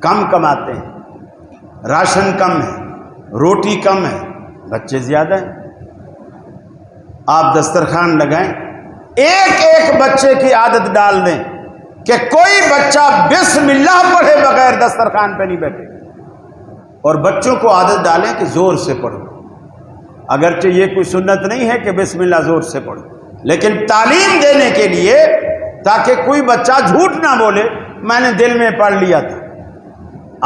کم کماتے ہیں، راشن کم ہے، روٹی کم ہے، بچے زیادہ ہیں، آپ دسترخوان لگائیں، ایک ایک بچے کی عادت ڈال دیں کہ کوئی بچہ بسم اللہ پڑھے بغیر دسترخوان پہ نہیں بیٹھے، اور بچوں کو عادت ڈالیں کہ زور سے پڑھو۔ اگرچہ یہ کوئی سنت نہیں ہے کہ بسم اللہ زور سے پڑھو، لیکن تعلیم دینے کے لیے، تاکہ کوئی بچہ جھوٹ نہ بولے میں نے دل میں پڑھ لیا تھا۔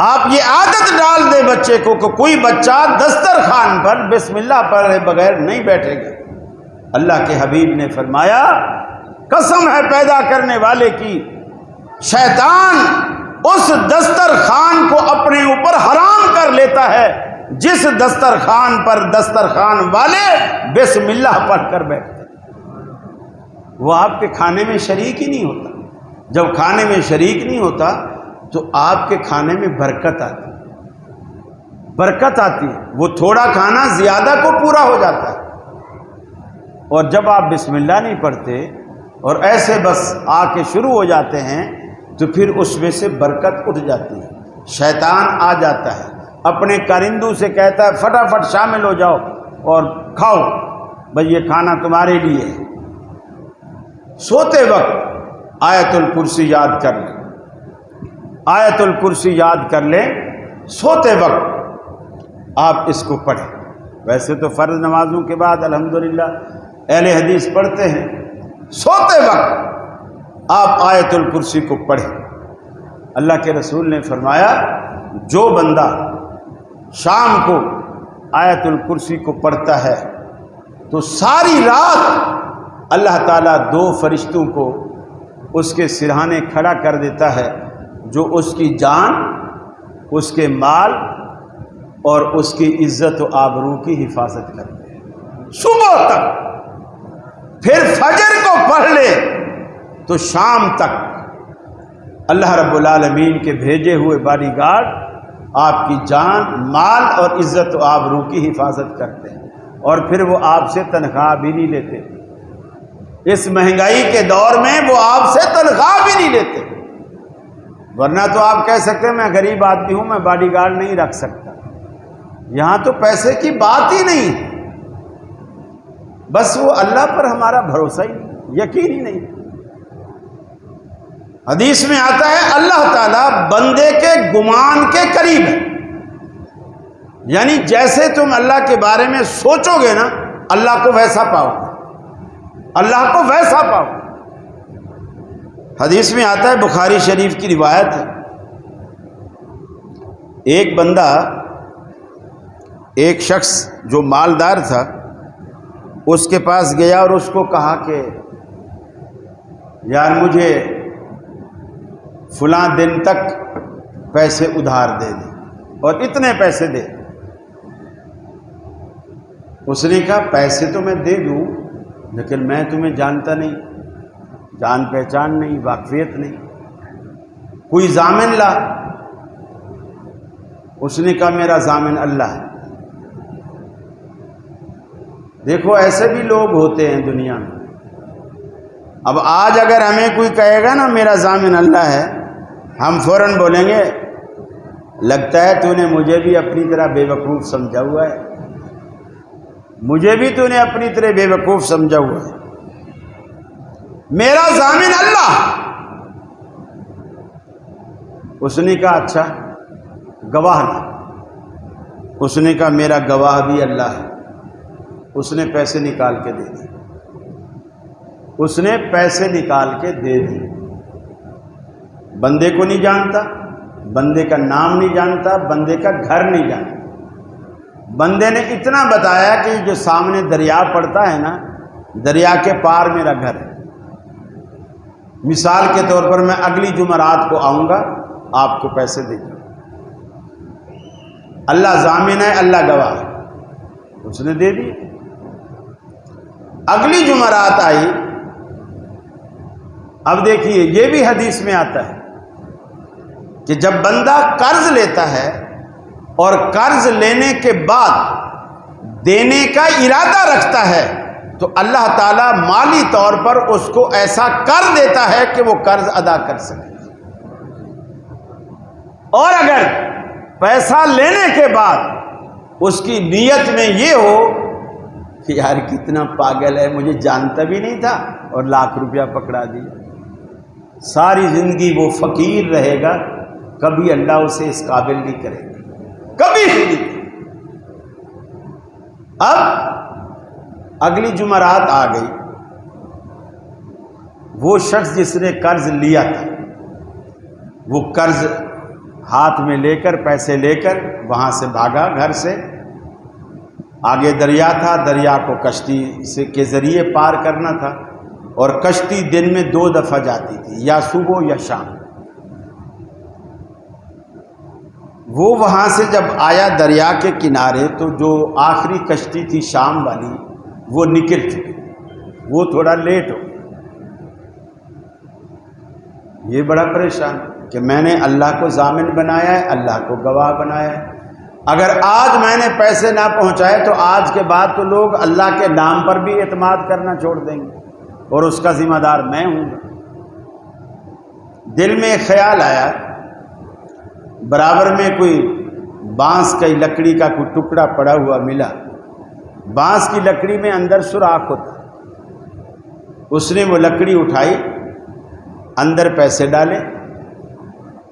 آپ یہ عادت ڈال دیں بچے کو کہ کوئی بچہ دسترخوان پر بسم اللہ پڑھے بغیر نہیں بیٹھے گا۔ اللہ کے حبیب نے فرمایا قسم ہے پیدا کرنے والے کی، شیطان اس دسترخوان کو اپنے اوپر حرام کر لیتا ہے جس دسترخوان پر دسترخوان والے بسم اللہ پڑھ کر بیٹھتے، وہ آپ کے کھانے میں شریک ہی نہیں ہوتا۔ جب کھانے میں شریک نہیں ہوتا تو آپ کے کھانے میں برکت آتی ہے، برکت آتی ہے، وہ تھوڑا کھانا زیادہ کو پورا ہو جاتا ہے۔ اور جب آپ بسم اللہ نہیں پڑھتے اور ایسے بس آ کے شروع ہو جاتے ہیں تو پھر اس میں سے برکت اٹھ جاتی ہے، شیطان آ جاتا ہے، اپنے کارندوں سے کہتا ہے فٹافٹ شامل ہو جاؤ اور کھاؤ، بھئی یہ کھانا تمہارے لیے ہے۔ سوتے وقت آیت الکرسی یاد کر لیں، آیت الکرسی یاد کر لیں، سوتے وقت آپ اس کو پڑھیں۔ ویسے تو فرض نمازوں کے بعد الحمدللہ اہل حدیث پڑھتے ہیں، سوتے وقت آپ آیت الکرسی کو پڑھیں۔ اللہ کے رسول نے فرمایا جو بندہ شام کو آیت الکرسی کو پڑھتا ہے تو ساری رات اللہ تعالیٰ دو فرشتوں کو اس کے سرہانے کھڑا کر دیتا ہے جو اس کی جان، اس کے مال اور اس کی عزت و آبرو کی حفاظت کرتے ہیں صبح تک، پھر فجر کو پڑھ لے تو شام تک اللہ رب العالمین کے بھیجے ہوئے باڈی گارڈ آپ کی جان، مال اور عزت و آبرو کی حفاظت کرتے ہیں، اور پھر وہ آپ سے تنخواہ بھی نہیں لیتے۔ اس مہنگائی کے دور میں وہ آپ سے تنخواہ بھی نہیں لیتے، ورنہ تو آپ کہہ سکتے ہیں میں غریب آدمی ہوں، میں باڈی گارڈ نہیں رکھ سکتا۔ یہاں تو پیسے کی بات ہی نہیں، بس وہ اللہ پر ہمارا بھروسہ ہی نہیں، یقین ہی نہیں۔ حدیث میں آتا ہے اللہ تعالیٰ بندے کے گمان کے قریب ہے، یعنی جیسے تم اللہ کے بارے میں سوچو گے نا اللہ کو ویسا پاؤ، اللہ کو ویسا پاؤ۔ حدیث میں آتا ہے، بخاری شریف کی روایت ہے، ایک بندہ، ایک شخص جو مالدار تھا، اس کے پاس گیا اور اس کو کہا کہ یار مجھے فلاں دن تک پیسے ادھار دے دے اور اتنے پیسے دے۔ اس نے کہا پیسے تو میں دے دوں لیکن میں تمہیں جانتا نہیں، جان پہچان نہیں، واقفیت نہیں، کوئی ضامن لا۔ اس نے کہا میرا ضامن اللہ ہے۔ دیکھو ایسے بھی لوگ ہوتے ہیں دنیا میں۔ اب آج اگر ہمیں کوئی کہے گا نا میرا ضامن اللہ ہے، ہم فوراً بولیں گے لگتا ہے تو نے مجھے بھی اپنی طرح بے وقوف سمجھا ہوا ہے، مجھے بھی تو نے اپنی طرح بے وقوف سمجھا ہوا ہے، میرا ضامن اللہ۔ اس نے کہا اچھا گواہ لا۔ اس نے کہا میرا گواہ بھی اللہ ہے۔ اس نے پیسے نکال کے دے دی، اس نے پیسے نکال کے دے دی۔ بندے کو نہیں جانتا، بندے کا نام نہیں جانتا، بندے کا گھر نہیں جانتا۔ بندے نے اتنا بتایا کہ جو سامنے دریا پڑتا ہے نا، دریا کے پار میرا گھر ہے، مثال کے طور پر میں اگلی جمعرات کو آؤں گا، آپ کو پیسے دے دوں۔ اللہ ضامن ہے، اللہ گواہ ہے۔ اس نے دے دی۔ اگلی جمعرات آئی۔ اب دیکھیے یہ بھی حدیث میں آتا ہے کہ جب بندہ قرض لیتا ہے اور قرض لینے کے بعد دینے کا ارادہ رکھتا ہے تو اللہ تعالیٰ مالی طور پر اس کو ایسا کر دیتا ہے کہ وہ قرض ادا کر سکے۔ اور اگر پیسہ لینے کے بعد اس کی نیت میں یہ ہو کہ یار کتنا پاگل ہے، مجھے جانتا بھی نہیں تھا اور لاکھ روپیہ پکڑا دیا، ساری زندگی وہ فقیر رہے گا، کبھی اللہ اسے اس قابل نہیں کرے گا، کبھی بھی نہیں۔ اب اگلی جمعرات آ گئی، وہ شخص جس نے قرض لیا تھا وہ قرض ہاتھ میں لے کر، پیسے لے کر وہاں سے بھاگا گھر سے۔ آگے دریا تھا، دریا کو کشتی سے کے ذریعے پار کرنا تھا، اور کشتی دن میں 2 دفعہ جاتی تھی، یا صبح یا شام۔ وہ وہاں سے جب آیا دریا کے کنارے تو جو آخری کشتی تھی شام والی وہ نکل چکی، وہ تھوڑا لیٹ ہو گیا۔ یہ بڑا پریشان کہ میں نے اللہ کو ضامن بنایا ہے، اللہ کو گواہ بنایا ہے، اگر آج میں نے پیسے نہ پہنچائے تو آج کے بعد تو لوگ اللہ کے نام پر بھی اعتماد کرنا چھوڑ دیں گے اور اس کا ذمہ دار میں ہوں گا۔ دل میں ایک خیال آیا، برابر میں کوئی بانس کی لکڑی کا کوئی ٹکڑا پڑا ہوا ملا، بانس کی لکڑی میں اندر سوراخ ہوتا، اس نے وہ لکڑی اٹھائی، اندر پیسے ڈالے،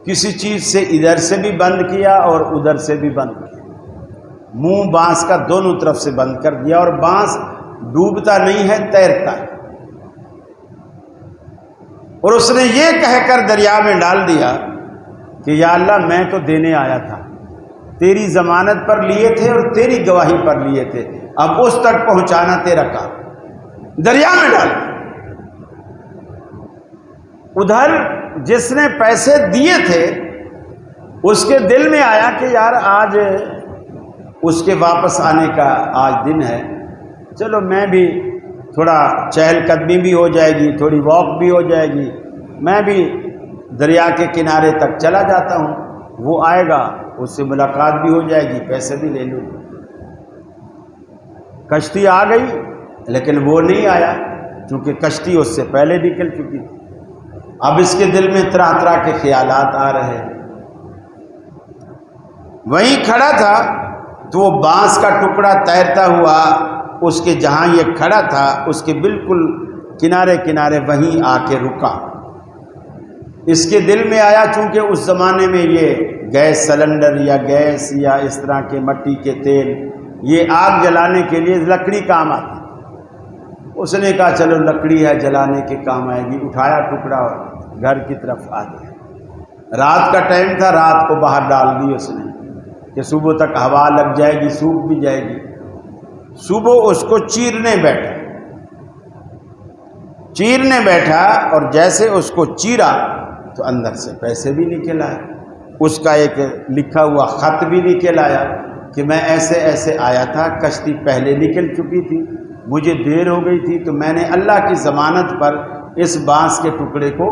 کسی چیز سے ادھر سے بھی بند کیا اور ادھر سے بھی بند کیا، منہ بانس کا دونوں طرف سے بند کر دیا، اور بانس ڈوبتا نہیں ہے، تیرتا ہے۔ اور اس نے یہ کہہ کر دریا میں ڈال دیا کہ یا اللہ میں تو دینے آیا تھا، تیری ضمانت پر لیے تھے اور تیری گواہی پر لیے تھے، اب اس تک پہنچانا تیرا کام، دریا میں ڈال دیا۔ ادھر جس نے پیسے دیے تھے اس کے دل میں آیا کہ یار آج اس کے واپس آنے کا آج دن ہے، چلو میں بھی تھوڑا چہل قدمی بھی ہو جائے گی، تھوڑی واک بھی ہو جائے گی، میں بھی دریا کے کنارے تک چلا جاتا ہوں، وہ آئے گا اس سے ملاقات بھی ہو جائے گی، پیسے بھی لے لوں۔ کشتی آ گئی لیکن وہ نہیں آیا، چونکہ کشتی اس سے پہلے نکل چکی تھی۔ اب اس کے دل میں طرح طرح کے خیالات آ رہے ہیں۔ وہیں کھڑا تھا تو وہ بانس کا ٹکڑا تیرتا ہوا اس کے جہاں یہ کھڑا تھا اس کے بالکل کنارے کنارے وہیں آ کے رکا۔ اس کے دل میں آیا، چونکہ اس زمانے میں یہ گیس سلنڈر یا گیس یا اس طرح کے مٹی کے تیل یہ آگ جلانے کے لیے لکڑی کام آتی، اس نے کہا چلو لکڑی ہے جلانے کے کام آئے گی، اٹھایا ٹکڑا اور گھر کی طرف آ گیا۔ رات کا ٹائم تھا، رات کو باہر ڈال دی اس نے کہ صبح تک ہوا لگ جائے گی، سوکھ بھی جائے گی۔ صبح اس کو چیرنے بیٹھا اور جیسے اس کو چیرا تو اندر سے پیسے بھی نکل آئے، اس کا ایک لکھا ہوا خط بھی نکل آیا کہ میں ایسے ایسے آیا تھا، کشتی پہلے نکل چکی تھی، مجھے دیر ہو گئی تھی تو میں نے اللہ کی ضمانت پر اس بانس کے ٹکڑے کو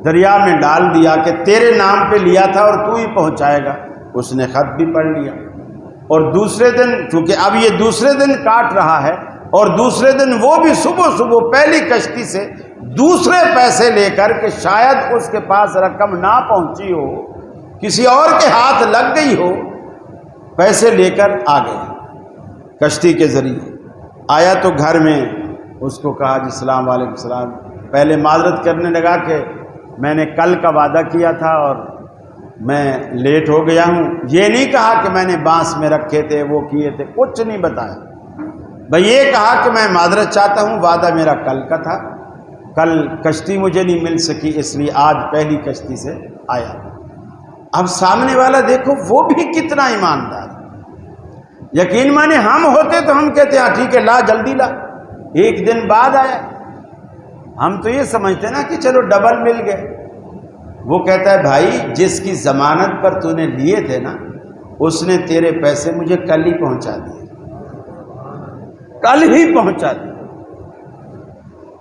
دریا میں ڈال دیا کہ تیرے نام پہ لیا تھا اور تو ہی پہنچائے گا۔ اس نے خط بھی پڑھ لیا، اور دوسرے دن چونکہ اب یہ دوسرے دن کاٹ رہا ہے، اور دوسرے دن وہ بھی صبح پہلی کشتی سے دوسرے پیسے لے کر کہ شاید اس کے پاس رقم نہ پہنچی ہو، کسی اور کے ہاتھ لگ گئی ہو، پیسے لے کر آ گئے کشتی کے ذریعے۔ آیا تو گھر میں اس کو کہا جی السلام علیکم السلام، پہلے معذرت کرنے لگا کہ میں نے کل کا وعدہ کیا تھا اور میں لیٹ ہو گیا ہوں۔ یہ نہیں کہا کہ میں نے بانس میں رکھے تھے، وہ کیے تھے، کچھ نہیں بتایا، بھئی یہ کہا کہ میں معذرت چاہتا ہوں، وعدہ میرا کل کا تھا، کل کشتی مجھے نہیں مل سکی اس لیے آج پہلی کشتی سے آیا۔ اب سامنے والا دیکھو وہ بھی کتنا ایماندار، یقین مانے ہم ہوتے تو ہم کہتے ہیں ٹھیک ہے لا جلدی لا، ایک دن بعد آیا، ہم تو یہ سمجھتے نا کہ چلو ڈبل مل گئے۔ وہ کہتا ہے بھائی جس کی ضمانت پر تو نے لیے تھے نا اس نے تیرے پیسے مجھے کل ہی پہنچا دیے، کل ہی پہنچا دیے۔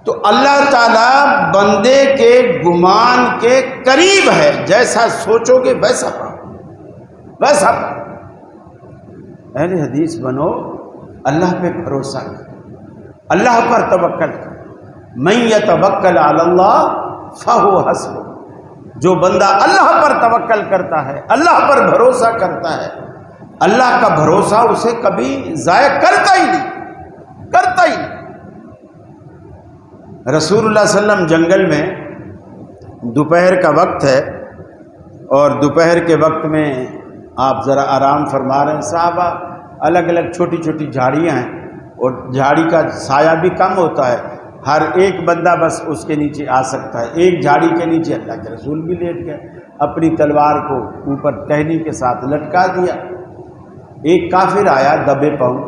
تو اللہ تعالیٰ بندے کے گمان کے قریب ہے، جیسا سوچو گے ویسا پاؤ، ویسا پاؤ۔ اہل حدیث بنو، اللہ پہ بھروسہ کر، اللہ پر توکل کر۔ من یتوکل علی اللہ فہو حسبہ، جو بندہ اللہ پر توکل کرتا ہے، اللہ پر بھروسہ کرتا ہے، اللہ کا بھروسہ اسے کبھی ضائع کرتا ہی نہیں، کرتا ہی نہیں۔ رسول اللہ صلی اللہ علیہ وسلم جنگل میں دوپہر کا وقت ہے اور دوپہر کے وقت میں آپ ذرا آرام فرما رہے ہیں، صحابہ الگ الگ چھوٹی چھوٹی جھاڑیاں ہیں اور جھاڑی کا سایہ بھی کم ہوتا ہے، ہر ایک بندہ بس اس کے نیچے آ سکتا ہے۔ ایک جھاڑی کے نیچے اللہ کے رسول بھی لیٹ گئے، اپنی تلوار کو اوپر ٹہنی کے ساتھ لٹکا دیا۔ ایک کافر آیا دبے پاؤں،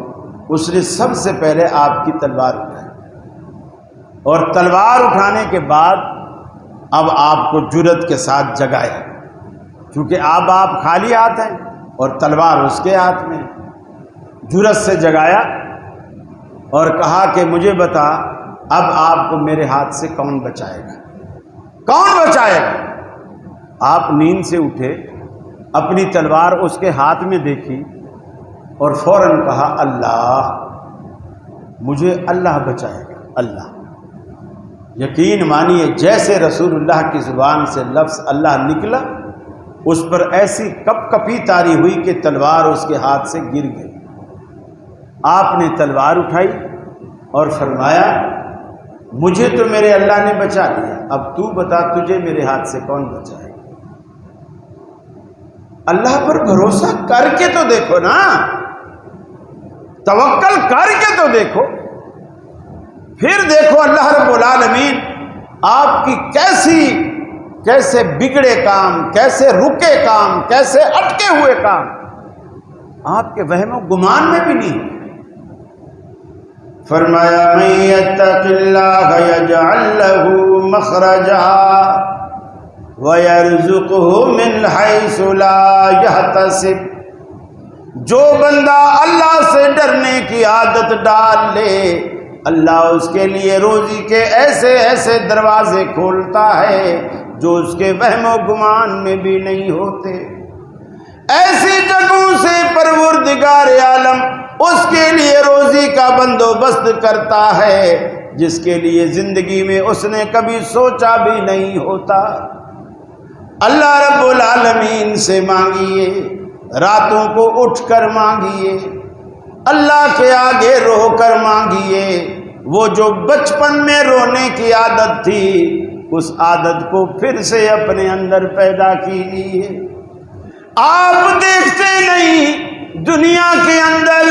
اس نے سب سے پہلے آپ کی تلوار اٹھائی، اور تلوار اٹھانے کے بعد اب آپ کو جرأت کے ساتھ جگایا، چونکہ اب آپ خالی ہاتھ ہیں اور تلوار اس کے ہاتھ میں، جرأت سے جگایا اور کہا کہ مجھے بتا اب آپ کو میرے ہاتھ سے کون بچائے گا، کون بچائے گا؟ آپ نیند سے اٹھے، اپنی تلوار اس کے ہاتھ میں دیکھی اور فوراً کہا اللہ، مجھے اللہ بچائے گا، اللہ۔ یقین مانیے جیسے رسول اللہ کی زبان سے لفظ اللہ نکلا، اس پر ایسی کپ کپی طاری ہوئی کہ تلوار اس کے ہاتھ سے گر گئی۔ آپ نے تلوار اٹھائی اور فرمایا مجھے تو میرے اللہ نے بچا لیا، اب تو بتا تجھے میرے ہاتھ سے کون بچائے گا؟ اللہ پر بھروسہ کر کے تو دیکھو نا، توکل کر کے تو دیکھو، پھر دیکھو اللہ رب العالمین آپ کی کیسے بگڑے کام، کیسے رکے کام، کیسے اٹکے ہوئے کام آپ کے وہم و گمان میں بھی نہیں۔ فرمایا من یتق اللہ یجعل لہ مخرجا، وَيَرْزُقْهُ مِنْ حَيْثُ لَا يَحْتَسِبُ، جو بندہ اللہ سے ڈرنے کی عادت ڈال لے اللہ اس کے لیے روزی کے ایسے ایسے دروازے کھولتا ہے جو اس کے وہم و گمان میں بھی نہیں ہوتے۔ ایسی جگہوں سے پروردگار عالم اس کے لیے روزی کا بندوبست کرتا ہے جس کے لیے زندگی میں اس نے کبھی سوچا بھی نہیں ہوتا۔ اللہ رب العالمین سے مانگیے، راتوں کو اٹھ کر مانگیے، اللہ کے آگے رو کر مانگیے۔ وہ جو بچپن میں رونے کی عادت تھی اس عادت کو پھر سے اپنے اندر پیدا کیجیے۔ آپ دیکھتے نہیں دنیا کے اندر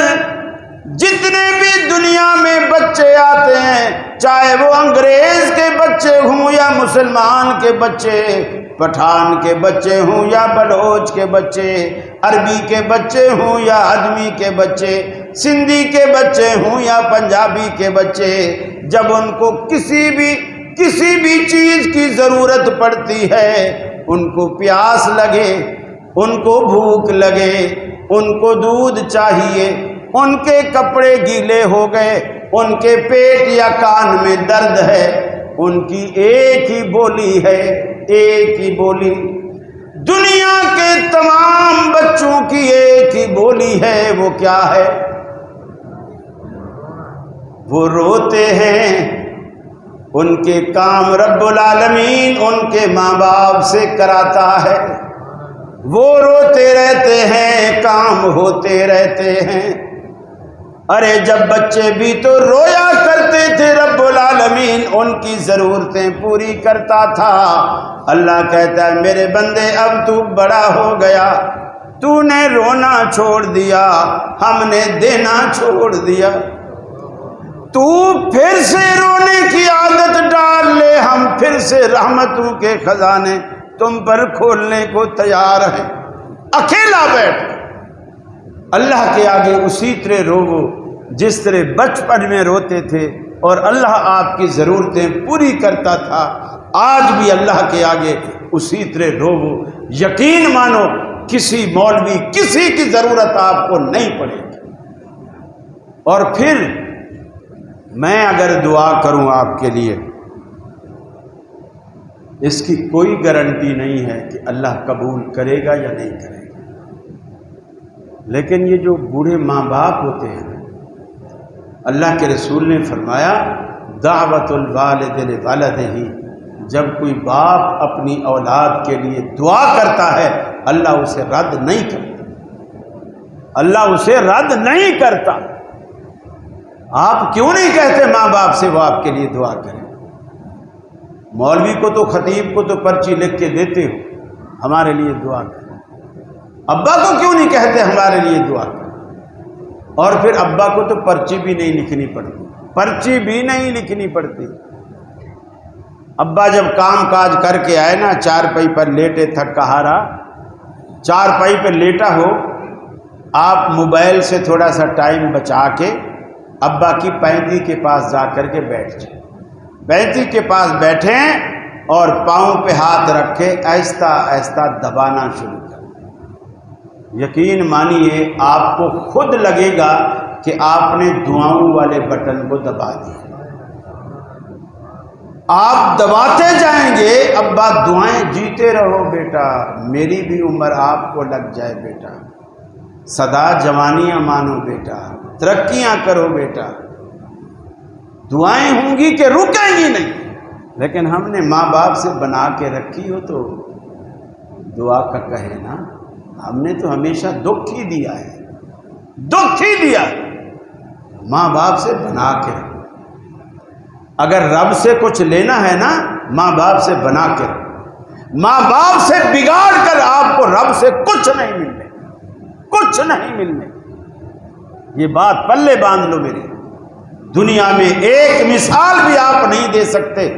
جتنے بھی دنیا میں بچے آتے ہیں، چاہے وہ انگریز کے بچے ہوں یا مسلمان کے بچے، پٹھان کے بچے ہوں یا بلوچ کے بچے، عربی کے بچے ہوں یا آدمی کے بچے، سندھی کے بچے ہوں یا پنجابی کے بچے، جب ان کو کسی بھی چیز کی ضرورت پڑتی ہے، ان کو پیاس لگے، ان کو بھوک لگے، ان کو دودھ چاہیے، ان کے کپڑے گیلے ہو گئے، ان کے پیٹ یا کان میں درد ہے، ان کی ایک ہی بولی ہے، ایک ہی بولی۔ دنیا کے تمام بچوں کی ایک ہی بولی ہے، وہ کیا ہے؟ وہ روتے ہیں۔ ان کے کام رب العالمین ان کے ماں باپ سے کراتا ہے۔ وہ روتے رہتے ہیں، کام ہوتے رہتے ہیں۔ ارے جب بچے بھی تو رویا کرتے تھے، رب العالمین ان کی ضرورتیں پوری کرتا تھا۔ اللہ کہتا ہے میرے بندے اب تو بڑا ہو گیا، تو نے رونا چھوڑ دیا، ہم نے دینا چھوڑ دیا، تو پھر سے رونے کی عادت ڈال لے، ہم پھر سے رحمتوں کے خزانے تم پر کھولنے کو تیار ہیں۔ اکیلا بیٹھ اللہ کے آگے اسی طرح روو جس طرح بچپن میں روتے تھے، اور اللہ آپ کی ضرورتیں پوری کرتا تھا۔ آج بھی اللہ کے آگے اسی طرح روو، یقین مانو کسی مولوی کسی کی ضرورت آپ کو نہیں پڑے گی۔ اور پھر میں اگر دعا کروں آپ کے لیے، اس کی کوئی گارنٹی نہیں ہے کہ اللہ قبول کرے گا یا نہیں کرے گا، لیکن یہ جو بوڑھے ماں باپ ہوتے ہیں، اللہ کے رسول نے فرمایا دعوت الوالد لولدہ، جب کوئی باپ اپنی اولاد کے لیے دعا کرتا ہے اللہ اسے رد نہیں کرتا، اللہ اسے رد نہیں کرتا۔ آپ کیوں نہیں کہتے ماں باپ سے وہ آپ کے لیے دعا کریں؟ مولوی کو تو خطیب کو تو پرچی لکھ کے دیتے ہو ہمارے لیے دعا کریں، ابا کو کیوں نہیں کہتے ہمارے لیے دعا کریں؟ اور پھر ابا کو تو پرچی بھی نہیں لکھنی پڑتی، پرچی بھی نہیں لکھنی پڑتی۔ ابا جب کام کاج کر کے آئے نا، چارپائی پر لیٹے تھکا ہارا، چارپائی پر لیٹا ہو، آپ موبائل سے تھوڑا سا ٹائم بچا کے ابا کی پینتی کے پاس جا کر کے بیٹھ جائیں، پینتی کے پاس بیٹھیں اور پاؤں پہ ہاتھ رکھ کے آہستہ آہستہ دبانا شروع کریں۔ یقین مانیے آپ کو خود لگے گا کہ آپ نے دعاؤں والے بٹن کو دبا دیا۔ آپ دباتے جائیں گے، ابا دعائیں جیتے رہو بیٹا، میری بھی عمر آپ کو لگ جائے بیٹا، سدا جوانیاں مانو بیٹا، ترقیاں کرو بیٹا، دعائیں ہوں گی کہ رکیں گی نہیں۔ لیکن ہم نے ماں باپ سے بنا کے رکھی ہو تو دعا کا کہے نا، ہم نے تو ہمیشہ دکھ ہی دیا ہے، دکھ ہی دیا ہے۔ ماں باپ سے بنا کے رکھو، اگر رب سے کچھ لینا ہے نا ماں باپ سے بنا کے رکھو، ماں باپ سے بگاڑ کر آپ کو رب سے کچھ نہیں ملنے، کچھ نہیں ملنے۔ یہ بات پلے باندھ لو میری، دنیا میں ایک مثال بھی آپ نہیں دے سکتے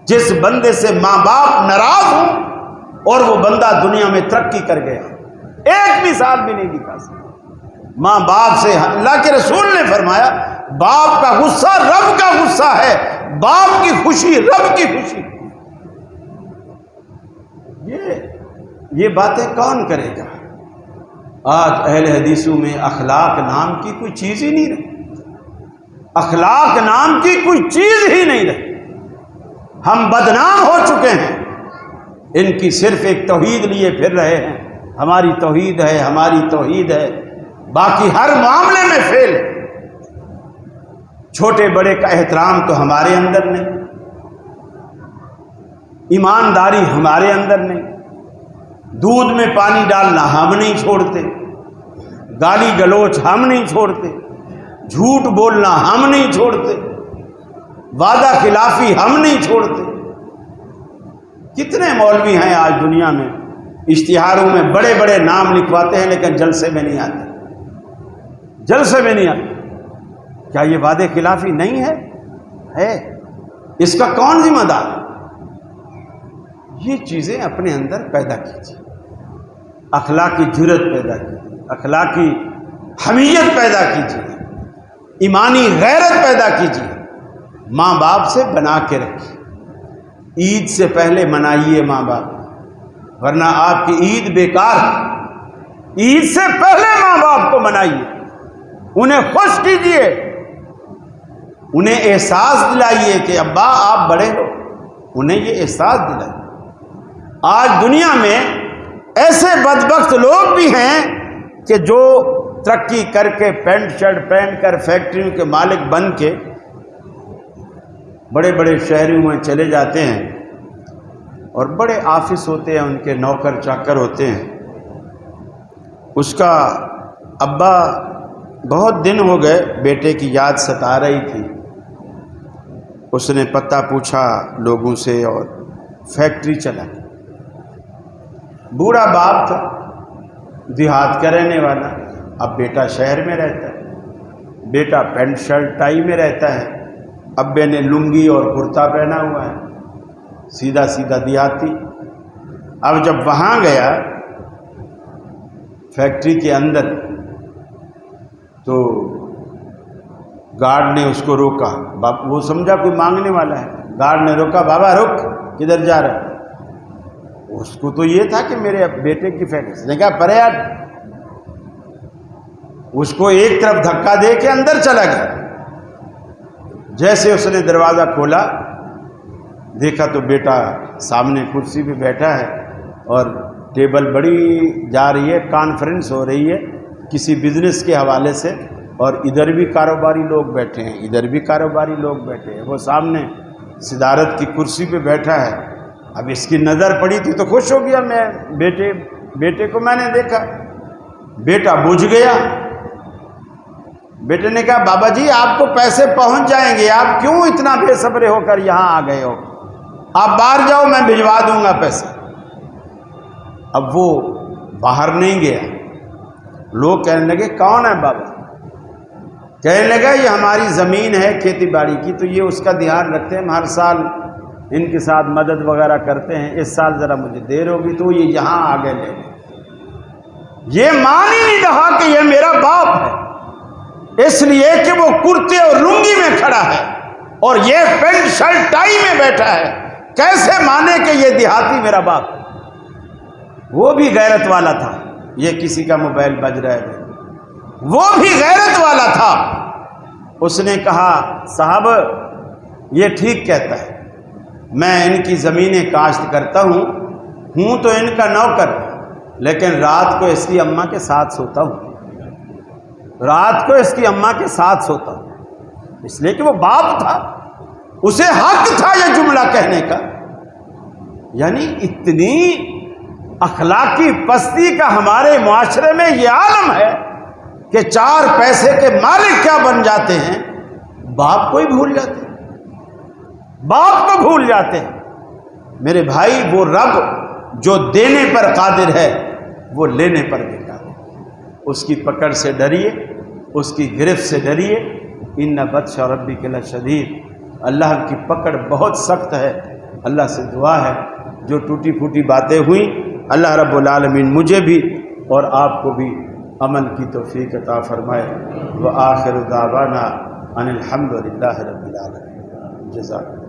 جس بندے سے ماں باپ ناراض ہوں اور وہ بندہ دنیا میں ترقی کر گیا، ایک مثال بھی نہیں دکھا سکتے۔ ماں باپ سے اللہ کے رسول نے فرمایا باپ کا غصہ رب کا غصہ ہے، باپ کی خوشی رب کی خوشی۔ یہ باتیں کون کرے گا؟ آج اہل حدیثوں میں اخلاق نام کی کوئی چیز ہی نہیں رہی، اخلاق نام کی کوئی چیز ہی نہیں رہی۔ ہم بدنام ہو چکے ہیں، ان کی صرف ایک توحید لیے پھر رہے ہیں، ہماری توحید ہے، ہماری توحید ہے، باقی ہر معاملے میں فیل ہے۔ چھوٹے بڑے کا احترام تو ہمارے اندر نہیں، ایمانداری ہمارے اندر نہیں، دودھ میں پانی ڈالنا ہم نہیں چھوڑتے، گالی گلوچ ہم نہیں چھوڑتے، جھوٹ بولنا ہم نہیں چھوڑتے، وعدہ خلافی ہم نہیں چھوڑتے۔ کتنے مولوی ہیں آج دنیا میں، اشتہاروں میں بڑے بڑے نام لکھواتے ہیں لیکن جلسے میں نہیں آتے، جلسے میں نہیں آتے۔ کیا یہ وعدے خلافی نہیں ہے؟ اس کا کون ذمہ دار؟ یہ چیزیں اپنے اندر پیدا کیجیے، اخلاقی جرت پیدا کیجیے، اخلاقی حمیت پیدا کیجیے، ایمانی غیرت پیدا کیجیے، ماں باپ سے بنا کے رکھیے۔ عید سے پہلے منائیے ماں باپ، ورنہ آپ کی عید بیکار ہے۔ عید سے پہلے ماں باپ کو منائیے، انہیں خوش کیجیے، انہیں احساس دلائیے کہ ابا آپ بڑے ہو، انہیں یہ احساس دلائیے۔ آج دنیا میں ایسے بدبخت لوگ بھی ہیں کہ جو ترقی کر کے پینٹ شرٹ پہن کر فیکٹریوں کے مالک بن کے بڑے بڑے شہروں میں چلے جاتے ہیں اور بڑے آفس ہوتے ہیں، ان کے نوکر چاکر ہوتے ہیں۔ اس کا ابا بہت دن ہو گئے بیٹے کی یاد ستا رہی تھی، اس نے پتہ پوچھا لوگوں سے اور فیکٹری چلا گیا۔ بوڑھا باپ تھا، دیہات کا رہنے والا، اب بیٹا شہر میں رہتا ہے، بیٹا پینٹ شرٹ ٹائی میں رہتا ہے، ابے نے لنگی اور کرتا پہنا ہوا ہے، سیدھا سیدھا دیہاتی۔ اب جب وہاں گیا فیکٹری کے اندر تو گارڈ نے اس کو روکا، وہ سمجھا کوئی مانگنے والا ہے، گارڈ نے روکا، بابا رک، کدھر جا رہا ہے؟ اس کو تو یہ تھا کہ میرے بیٹے کی فیکٹری، اس نے کہا پرے ہٹ، اس کو ایک طرف دھکا دے کے اندر چلا گیا۔ جیسے اس نے دروازہ کھولا دیکھا تو بیٹا سامنے کرسی پہ بیٹھا ہے اور ٹیبل بڑی جا رہی ہے، کانفرنس ہو رہی ہے کسی بزنس کے حوالے سے، اور ادھر بھی کاروباری لوگ بیٹھے ہیں، ادھر بھی کاروباری لوگ بیٹھے ہیں، وہ سامنے صدارت کی کرسی پہ بیٹھا ہے۔ اب اس کی نظر پڑی تھی تو خوش ہو گیا، میں بیٹے کو میں نے دیکھا، بیٹا بجھ گیا۔ بیٹے نے کہا بابا جی آپ کو پیسے پہنچ جائیں گے، آپ کیوں اتنا بے صبر ہو کر یہاں آ گئے ہو؟ آپ باہر جاؤ، میں بھجوا دوں گا پیسے۔ اب وہ باہر نہیں گیا، لوگ کہنے لگے کون ہے بابا؟ کہنے لگا یہ ہماری زمین ہے کھیتی باڑی کی، تو یہ اس کا دھیان رکھتے ہیں، ہم ہر سال ان کے ساتھ مدد وغیرہ کرتے ہیں، اس سال ذرا مجھے دیر ہوگی تو یہ یہاں آگے لے لیں۔ یہ مان ہی نہیں رہا کہ یہ میرا باپ ہے، اس لیے کہ وہ کرتے اور لنگی میں کھڑا ہے اور یہ پینٹ شرٹ ٹائی میں بیٹھا ہے، کیسے مانے کہ یہ دیہاتی میرا باپ؟ وہ بھی غیرت والا تھا، یہ کسی کا موبائل بج رہا ہے، وہ بھی غیرت والا تھا۔ اس نے کہا صاحب یہ ٹھیک کہتا ہے، میں ان کی زمینیں کاشت کرتا ہوں تو ان کا نوکر، لیکن رات کو اس کی اماں کے ساتھ سوتا ہوں، رات کو اس کی اماں کے ساتھ سوتا ہوں، اس لیے کہ وہ باپ تھا، اسے حق تھا یہ جملہ کہنے کا۔ یعنی اتنی اخلاقی پستی کا ہمارے معاشرے میں یہ عالم ہے کہ چار پیسے کے مالک کیا بن جاتے ہیں، باپ کو ہی بھول جاتے ہیں، باپ کو بھول جاتے ہیں۔ میرے بھائی وہ رب جو دینے پر قادر ہے وہ لینے پر بھی قادر ہے، اس کی پکڑ سے ڈریے، اس کی گرفت سے ڈریے۔ ان بطش ربک لشدید، اللہ کی پکڑ بہت سخت ہے۔ اللہ سے دعا ہے جو ٹوٹی پھوٹی باتیں ہوئیں اللہ رب العالمین مجھے بھی اور آپ کو بھی عمل کی توفیق عطا فرمائے۔ وآخر دعوانا ان الحمد للہ رب العالمین۔ جزاک اللہ۔